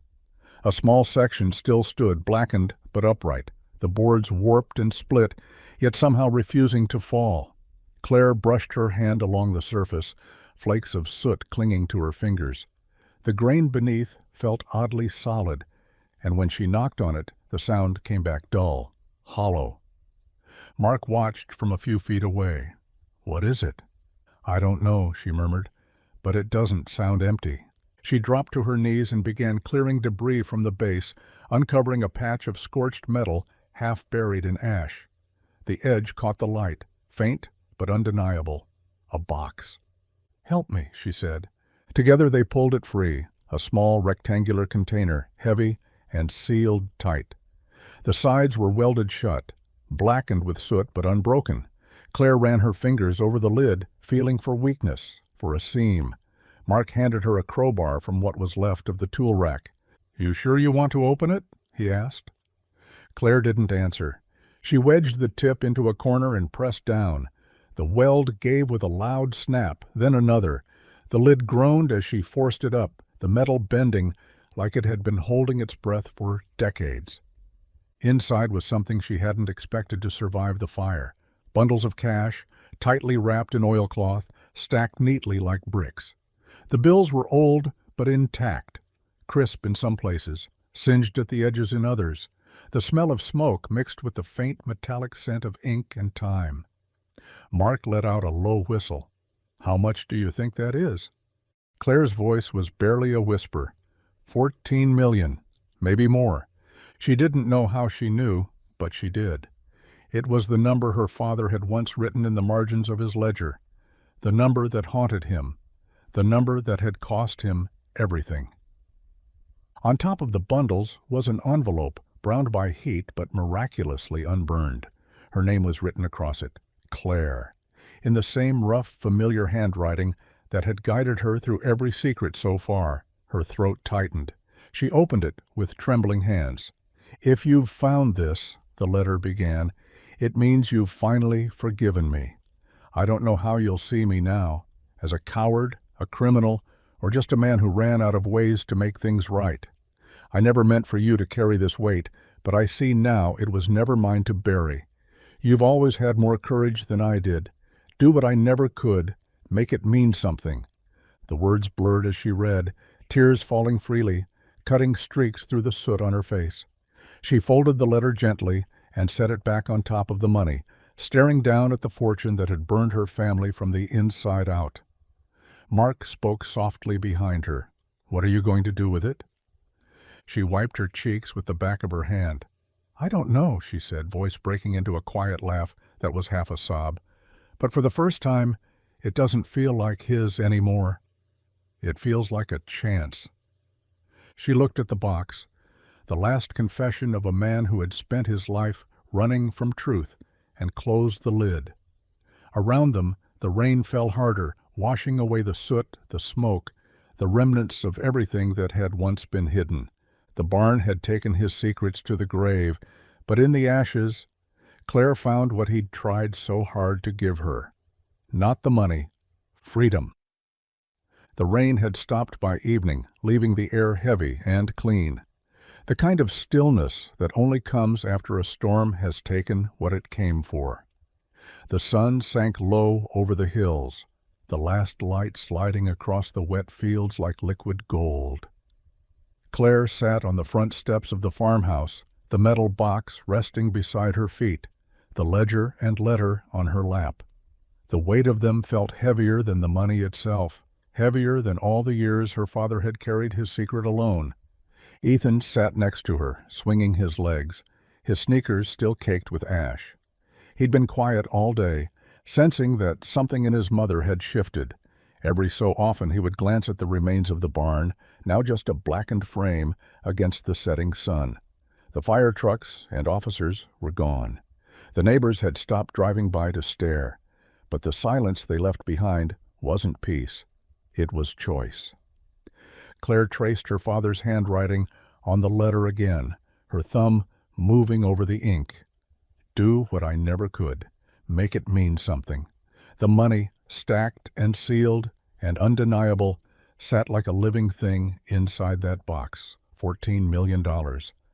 A small section still stood, blackened but upright, the boards warped and split, yet somehow refusing to fall. Claire brushed her hand along the surface, flakes of soot clinging to her fingers. The grain beneath felt oddly solid, and when she knocked on it, the sound came back dull, hollow. Mark watched from a few feet away. "What is it?" "I don't know," she murmured, "but it doesn't sound empty." She dropped to her knees and began clearing debris from the base, uncovering a patch of scorched metal half buried in ash. The edge caught the light, faint but undeniable. A box. "Help me," she said. Together they pulled it free, a small rectangular container, heavy and sealed tight. The sides were welded shut, blackened with soot but unbroken. Claire ran her fingers over the lid, feeling for weakness, for a seam. Mark handed her a crowbar from what was left of the tool rack. "You sure you want to open it?" he asked. Claire didn't answer. She wedged the tip into a corner and pressed down. The weld gave with a loud snap, then another. The lid groaned as she forced it up, the metal bending like it had been holding its breath for decades. Inside was something she hadn't expected to survive the fire. Bundles of cash, tightly wrapped in oilcloth, stacked neatly like bricks. The bills were old but intact, crisp in some places, singed at the edges in others. The smell of smoke mixed with the faint metallic scent of ink and time. Mark let out a low whistle. "How much do you think that is?" Claire's voice was barely a whisper. 14 million, maybe more. She didn't know how she knew, but she did. It was the number her father had once written in the margins of his ledger, the number that haunted him, the number that had cost him everything. On top of the bundles was an envelope, browned by heat but miraculously unburned. Her name was written across it, Claire, in the same rough, familiar handwriting that had guided her through every secret so far. Her throat tightened. She opened it with trembling hands. "If you've found this," the letter began, "it means you've finally forgiven me. I don't know how you'll see me now, as a coward, a criminal, or just a man who ran out of ways to make things right. I never meant for you to carry this weight, but I see now it was never mine to bury. You've always had more courage than I did. Do what I never could. Make it mean something." The words blurred as she read, tears falling freely, cutting streaks through the soot on her face. She folded the letter gently and set it back on top of the money, staring down at the fortune that had burned her family from the inside out. Mark spoke softly behind her. "What are you going to do with it?" She wiped her cheeks with the back of her hand. "I don't know," she said, voice breaking into a quiet laugh that was half a sob. "But for the first time, it doesn't feel like his anymore. It feels like a chance." She looked at the box, the last confession of a man who had spent his life running from truth, and closed the lid. Around them, the rain fell harder, washing away the soot, the smoke, the remnants of everything that had once been hidden. The barn had taken his secrets to the grave, but in the ashes, Claire found what he'd tried so hard to give her. Not the money, freedom. The rain had stopped by evening, leaving the air heavy and clean. The kind of stillness that only comes after a storm has taken what it came for. The sun sank low over the hills, the last light sliding across the wet fields like liquid gold. Claire sat on the front steps of the farmhouse, the metal box resting beside her feet, the ledger and letter on her lap. The weight of them felt heavier than the money itself, heavier than all the years her father had carried his secret alone. Ethan sat next to her, swinging his legs, his sneakers still caked with ash. He'd been quiet all day, sensing that something in his mother had shifted. Every so often he would glance at the remains of the barn, now just a blackened frame against the setting sun. The fire trucks and officers were gone. The neighbors had stopped driving by to stare, but the silence they left behind wasn't peace. It was choice. Claire traced her father's handwriting on the letter again, her thumb moving over the ink. Do what I never could. Make it mean something. The money, stacked and sealed and undeniable, sat like a living thing inside that box. $14 million.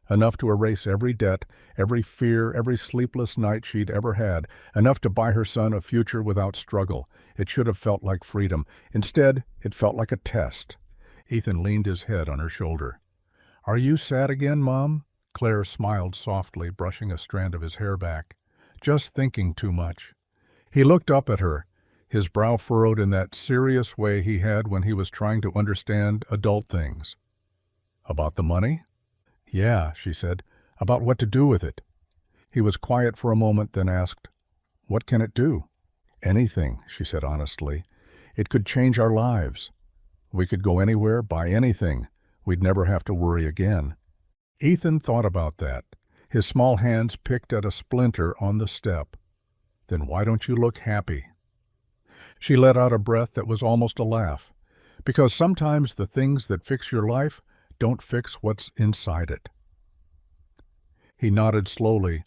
Enough to erase every debt, every fear, every sleepless night she'd ever had. Enough to buy her son a future without struggle. It should have felt like freedom. Instead, it felt like a test. Ethan leaned his head on her shoulder. "Are you sad again, Mom?" Claire smiled softly, brushing a strand of his hair back. "Just thinking too much." He looked up at her, his brow furrowed in that serious way he had when he was trying to understand adult things. "About the money?" "Yeah," she said. "About what to do with it." He was quiet for a moment, then asked, "What can it do?" "Anything," she said honestly. "It could change our lives. We could go anywhere, buy anything. We'd never have to worry again." Ethan thought about that. His small hands picked at a splinter on the step. "Then why don't you look happy?" She let out a breath that was almost a laugh. Because sometimes the things that fix your life don't fix what's inside it. He nodded slowly,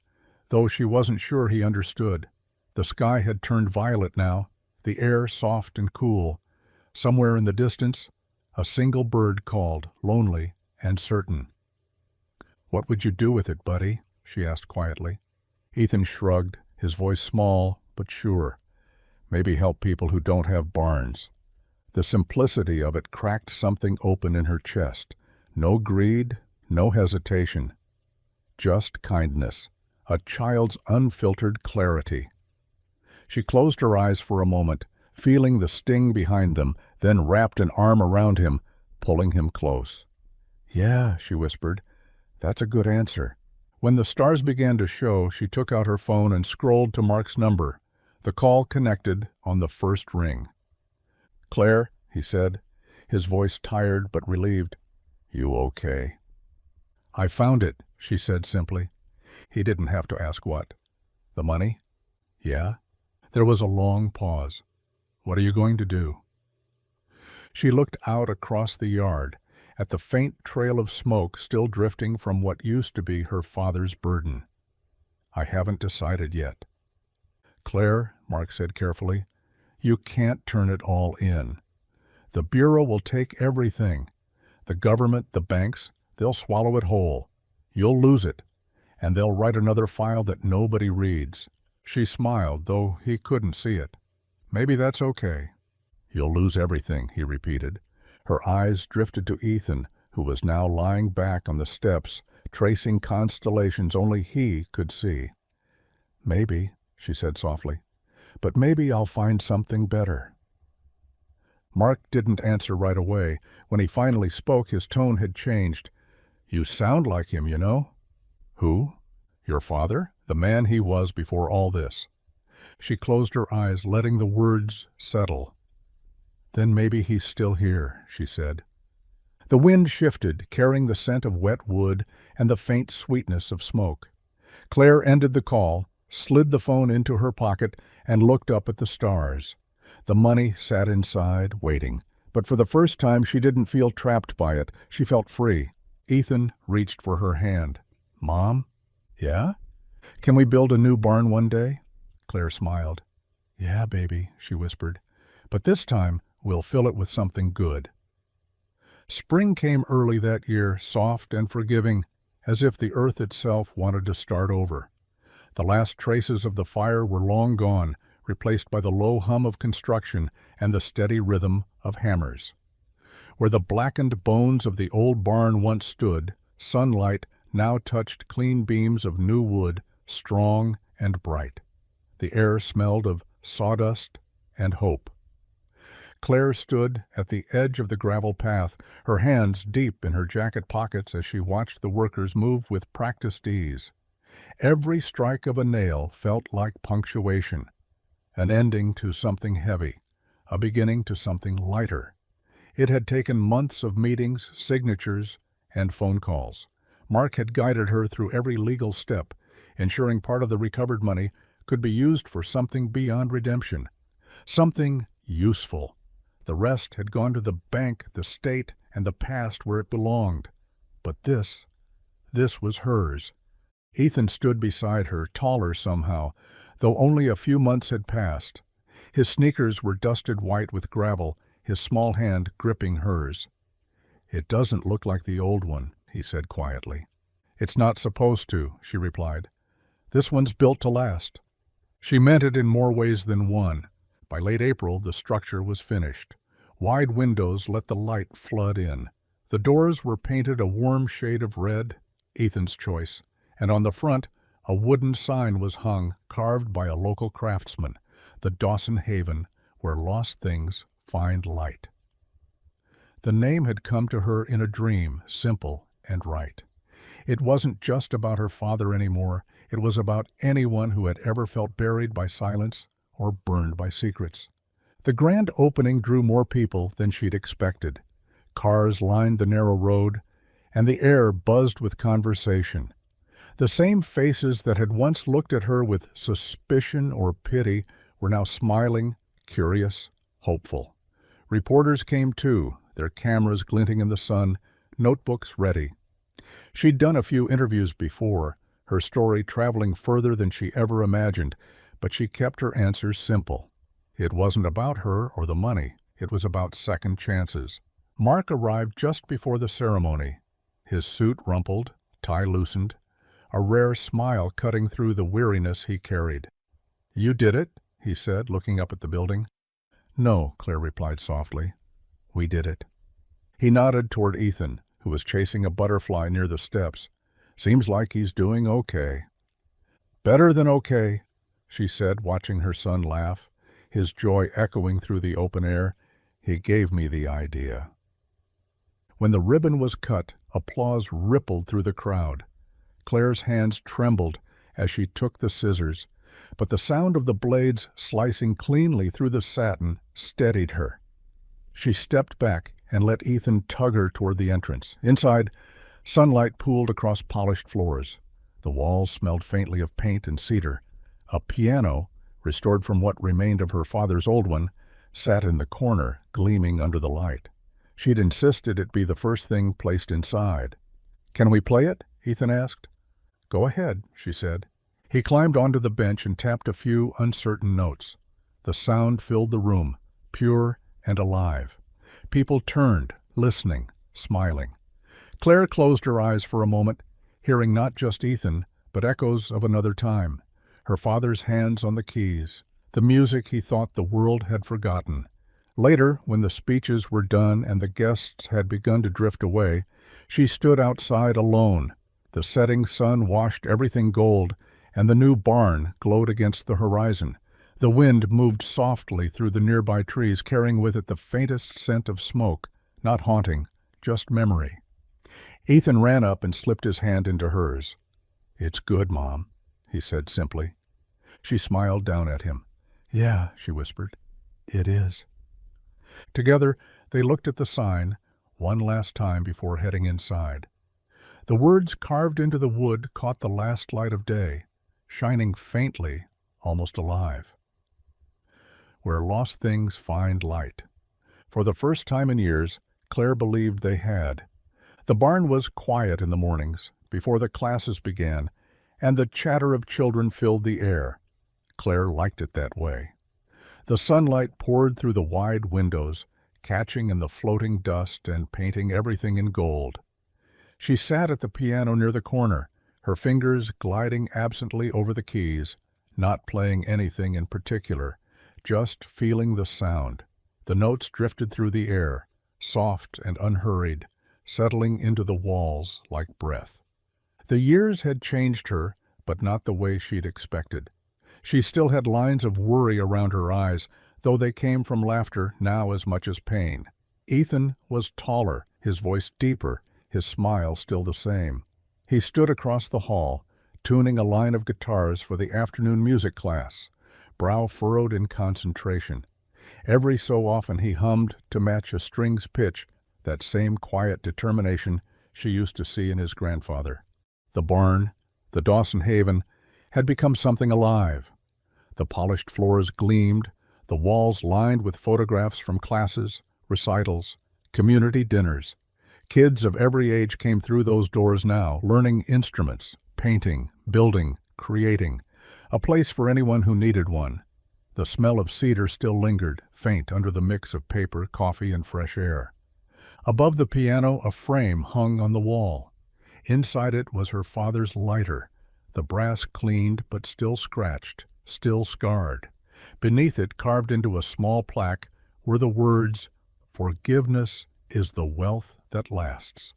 though she wasn't sure he understood. The sky had turned violet now, the air soft and cool. Somewhere in the distance, a single bird called, lonely and certain. "What would you do with it, buddy?" she asked quietly. Ethan shrugged, his voice small but sure. "Maybe help people who don't have barns." The simplicity of it cracked something open in her chest. No greed, no hesitation. Just kindness, a child's unfiltered clarity. She closed her eyes for a moment, feeling the sting behind them, then wrapped an arm around him, pulling him close. "Yeah," she whispered, "that's a good answer." When the stars began to show, she took out her phone and scrolled to Mark's number. The call connected on the first ring. "Claire," he said, his voice tired but relieved. "You okay?" "I found it," she said simply. He didn't have to ask what. "The money?" "Yeah." There was a long pause. "What are you going to do?" She looked out across the yard, at the faint trail of smoke still drifting from what used to be her father's burden. "I haven't decided yet." "Claire," Mark said carefully, "you can't turn it all in. The Bureau will take everything. The government, the banks, they'll swallow it whole. You'll lose it, and they'll write another file that nobody reads." She smiled, though he couldn't see it. "Maybe that's okay." "You'll lose everything," he repeated. Her eyes drifted to Ethan, who was now lying back on the steps, tracing constellations only he could see. "Maybe," she said softly, "but maybe I'll find something better." Mark didn't answer right away. When he finally spoke, his tone had changed. You sound like him, you know. Who? Your father? The man he was before all this. She closed her eyes, letting the words settle. Then maybe he's still here, she said. The wind shifted, carrying the scent of wet wood and the faint sweetness of smoke. Claire ended the call, slid the phone into her pocket, and looked up at the stars. The money sat inside, waiting. But for the first time she didn't feel trapped by it. She felt free. Ethan reached for her hand. Mom? Yeah? Can we build a new barn one day? Claire smiled. Yeah, baby, she whispered. But this time we'll fill it with something good. Spring came early that year, soft and forgiving, as if the earth itself wanted to start over. The last traces of the fire were long gone, replaced by the low hum of construction and the steady rhythm of hammers. Where the blackened bones of the old barn once stood, sunlight now touched clean beams of new wood, strong and bright. The air smelled of sawdust and hope. Claire stood at the edge of the gravel path, her hands deep in her jacket pockets as she watched the workers move with practiced ease. Every strike of a nail felt like punctuation, an ending to something heavy, a beginning to something lighter. It had taken months of meetings, signatures, and phone calls. Mark had guided her through every legal step, ensuring part of the recovered money could be used for something beyond redemption, something useful. The rest had gone to the bank, the state, and the past where it belonged. But this was hers. Ethan stood beside her, taller somehow, though only a few months had passed. His sneakers were dusted white with gravel, his small hand gripping hers. It doesn't look like the old one, he said quietly. It's not supposed to, she replied. This one's built to last. She meant it in more ways than one. By late April, the structure was finished. Wide windows let the light flood in. The doors were painted a warm shade of red, Ethan's choice, and on the front, a wooden sign was hung, carved by a local craftsman, the Dawson Haven, where lost things find light. The name had come to her in a dream, simple and right. It wasn't just about her father anymore. It was about anyone who had ever felt buried by silence or burned by secrets. The grand opening drew more people than she'd expected. Cars lined the narrow road, and the air buzzed with conversation. The same faces that had once looked at her with suspicion or pity were now smiling, curious, hopeful. Reporters came too, their cameras glinting in the sun, notebooks ready. She'd done a few interviews before, her story traveling further than she ever imagined, but she kept her answers simple. It wasn't about her or the money. It was about second chances. Mark arrived just before the ceremony, his suit rumpled, tie loosened, a rare smile cutting through the weariness he carried. "You did it?" he said, looking up at the building. "No," Claire replied softly. "We did it." He nodded toward Ethan, who was chasing a butterfly near the steps. "Seems like he's doing okay." "Better than okay," she said, watching her son laugh, his joy echoing through the open air. "He gave me the idea." When the ribbon was cut, applause rippled through the crowd. Claire's hands trembled as she took the scissors, but the sound of the blades slicing cleanly through the satin steadied her. She stepped back and let Ethan tug her toward the entrance. Inside, sunlight pooled across polished floors. The walls smelled faintly of paint and cedar. A piano, restored from what remained of her father's old one, sat in the corner, gleaming under the light. She'd insisted it be the first thing placed inside. "Can we play it?" Ethan asked. "Go ahead," she said. He climbed onto the bench and tapped a few uncertain notes. The sound filled the room, pure and alive. People turned, listening, smiling. Claire closed her eyes for a moment, hearing not just Ethan, but echoes of another time. Her father's hands on the keys, the music he thought the world had forgotten. Later, when the speeches were done and the guests had begun to drift away, she stood outside alone. The setting sun washed everything gold, and the new barn glowed against the horizon. The wind moved softly through the nearby trees, carrying with it the faintest scent of smoke, not haunting, just memory. Ethan ran up and slipped his hand into hers. "It's good, Mom," he said simply. She smiled down at him. "Yeah," she whispered, "it is." Together, they looked at the sign one last time before heading inside. The words carved into the wood caught the last light of day, shining faintly, almost alive. Where lost things find light. For the first time in years, Claire believed they had. The barn was quiet in the mornings, before the classes began, and the chatter of children filled the air. Claire liked it that way. The sunlight poured through the wide windows, catching in the floating dust and painting everything in gold. She sat at the piano near the corner, her fingers gliding absently over the keys, not playing anything in particular, just feeling the sound. The notes drifted through the air, soft and unhurried, settling into the walls like breath. The years had changed her, but not the way she'd expected. She still had lines of worry around her eyes, though they came from laughter now as much as pain. Ethan was taller, his voice deeper, his smile still the same. He stood across the hall, tuning a line of guitars for the afternoon music class, brow furrowed in concentration. Every so often he hummed to match a string's pitch, that same quiet determination she used to see in his grandfather. The barn, the Dawson Haven, had become something alive. The polished floors gleamed, the walls lined with photographs from classes, recitals, community dinners. Kids of every age came through those doors now, learning instruments, painting, building, creating, a place for anyone who needed one. The smell of cedar still lingered, faint under the mix of paper, coffee, and fresh air. Above the piano, a frame hung on the wall. Inside it was her father's lighter, the brass cleaned but still scratched, still scarred. Beneath it, carved into a small plaque, were the words, "Forgiveness is the wealth that lasts."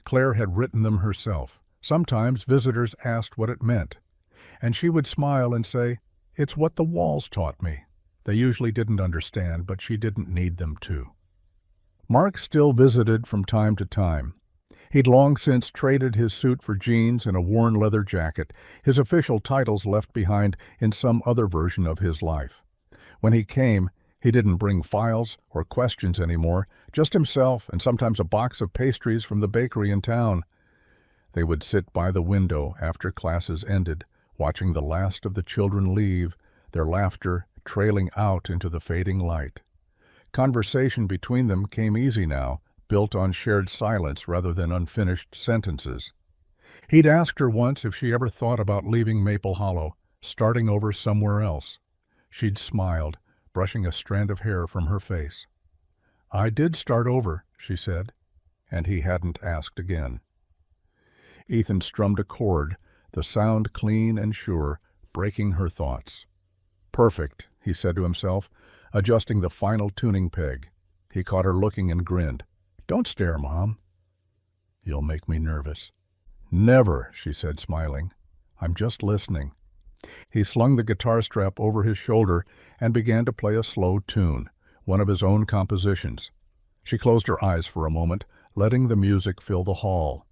Claire had written them herself. Sometimes visitors asked what it meant, and she would smile and say, "It's what the walls taught me." They usually didn't understand, but she didn't need them to. Mark still visited from time to time. He'd long since traded his suit for jeans and a worn leather jacket, his official titles left behind in some other version of his life. When he came, he didn't bring files or questions anymore, just himself and sometimes a box of pastries from the bakery in town. They would sit by the window after classes ended, watching the last of the children leave, their laughter trailing out into the fading light. Conversation between them came easy now, built on shared silence rather than unfinished sentences. He'd asked her once if she ever thought about leaving Maple Hollow, starting over somewhere else. She'd smiled, brushing a strand of hair from her face. "I did start over," she said, and he hadn't asked again. Ethan strummed a chord, the sound clean and sure, breaking her thoughts. "Perfect," he said to himself, adjusting the final tuning peg. He caught her looking and grinned. "Don't stare, Mom." "You'll make me nervous." "Never," she said, smiling. "I'm just listening." He slung the guitar strap over his shoulder and began to play a slow tune, one of his own compositions. She closed her eyes for a moment, letting the music fill the hall.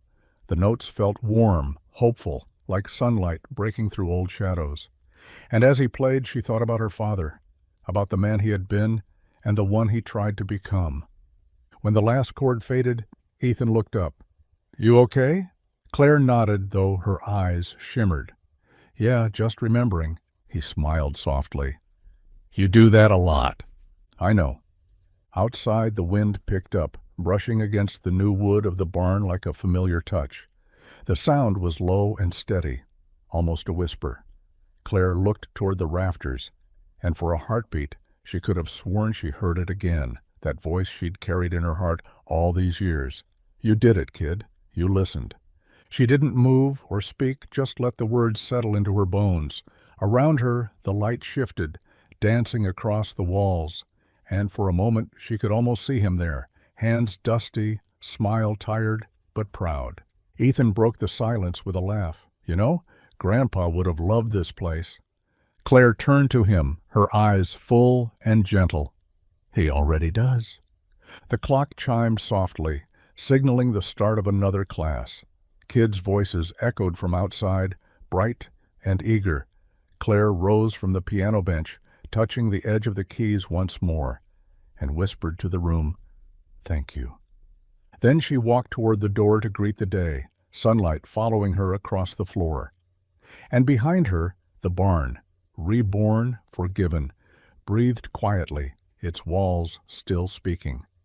The notes felt warm, hopeful, like sunlight breaking through old shadows. And as he played, she thought about her father, about the man he had been and the one he tried to become. When the last chord faded, Ethan looked up. "You okay?" Claire nodded, though her eyes shimmered. "Yeah, just remembering." He smiled softly. "You do that a lot." "I know." Outside, the wind picked up, brushing against the new wood of the barn like a familiar touch. The sound was low and steady, almost a whisper. Claire looked toward the rafters, and for a heartbeat, she could have sworn she heard it again, that voice she'd carried in her heart all these years. "You did it, kid. You listened." She didn't move or speak, just let the words settle into her bones. Around her, the light shifted, dancing across the walls, and for a moment she could almost see him there, hands dusty, smile tired but proud. Ethan broke the silence with a laugh. "You know, Grandpa would have loved this place." Claire turned to him, her eyes full and gentle. "He already does." The clock chimed softly, signaling the start of another class. Kids' voices echoed from outside, bright and eager. Claire rose from the piano bench, touching the edge of the keys once more, and whispered to the room, "Thank you." Then she walked toward the door to greet the day, sunlight following her across the floor. And behind her, the barn, reborn, forgiven, breathed quietly, its walls still speaking.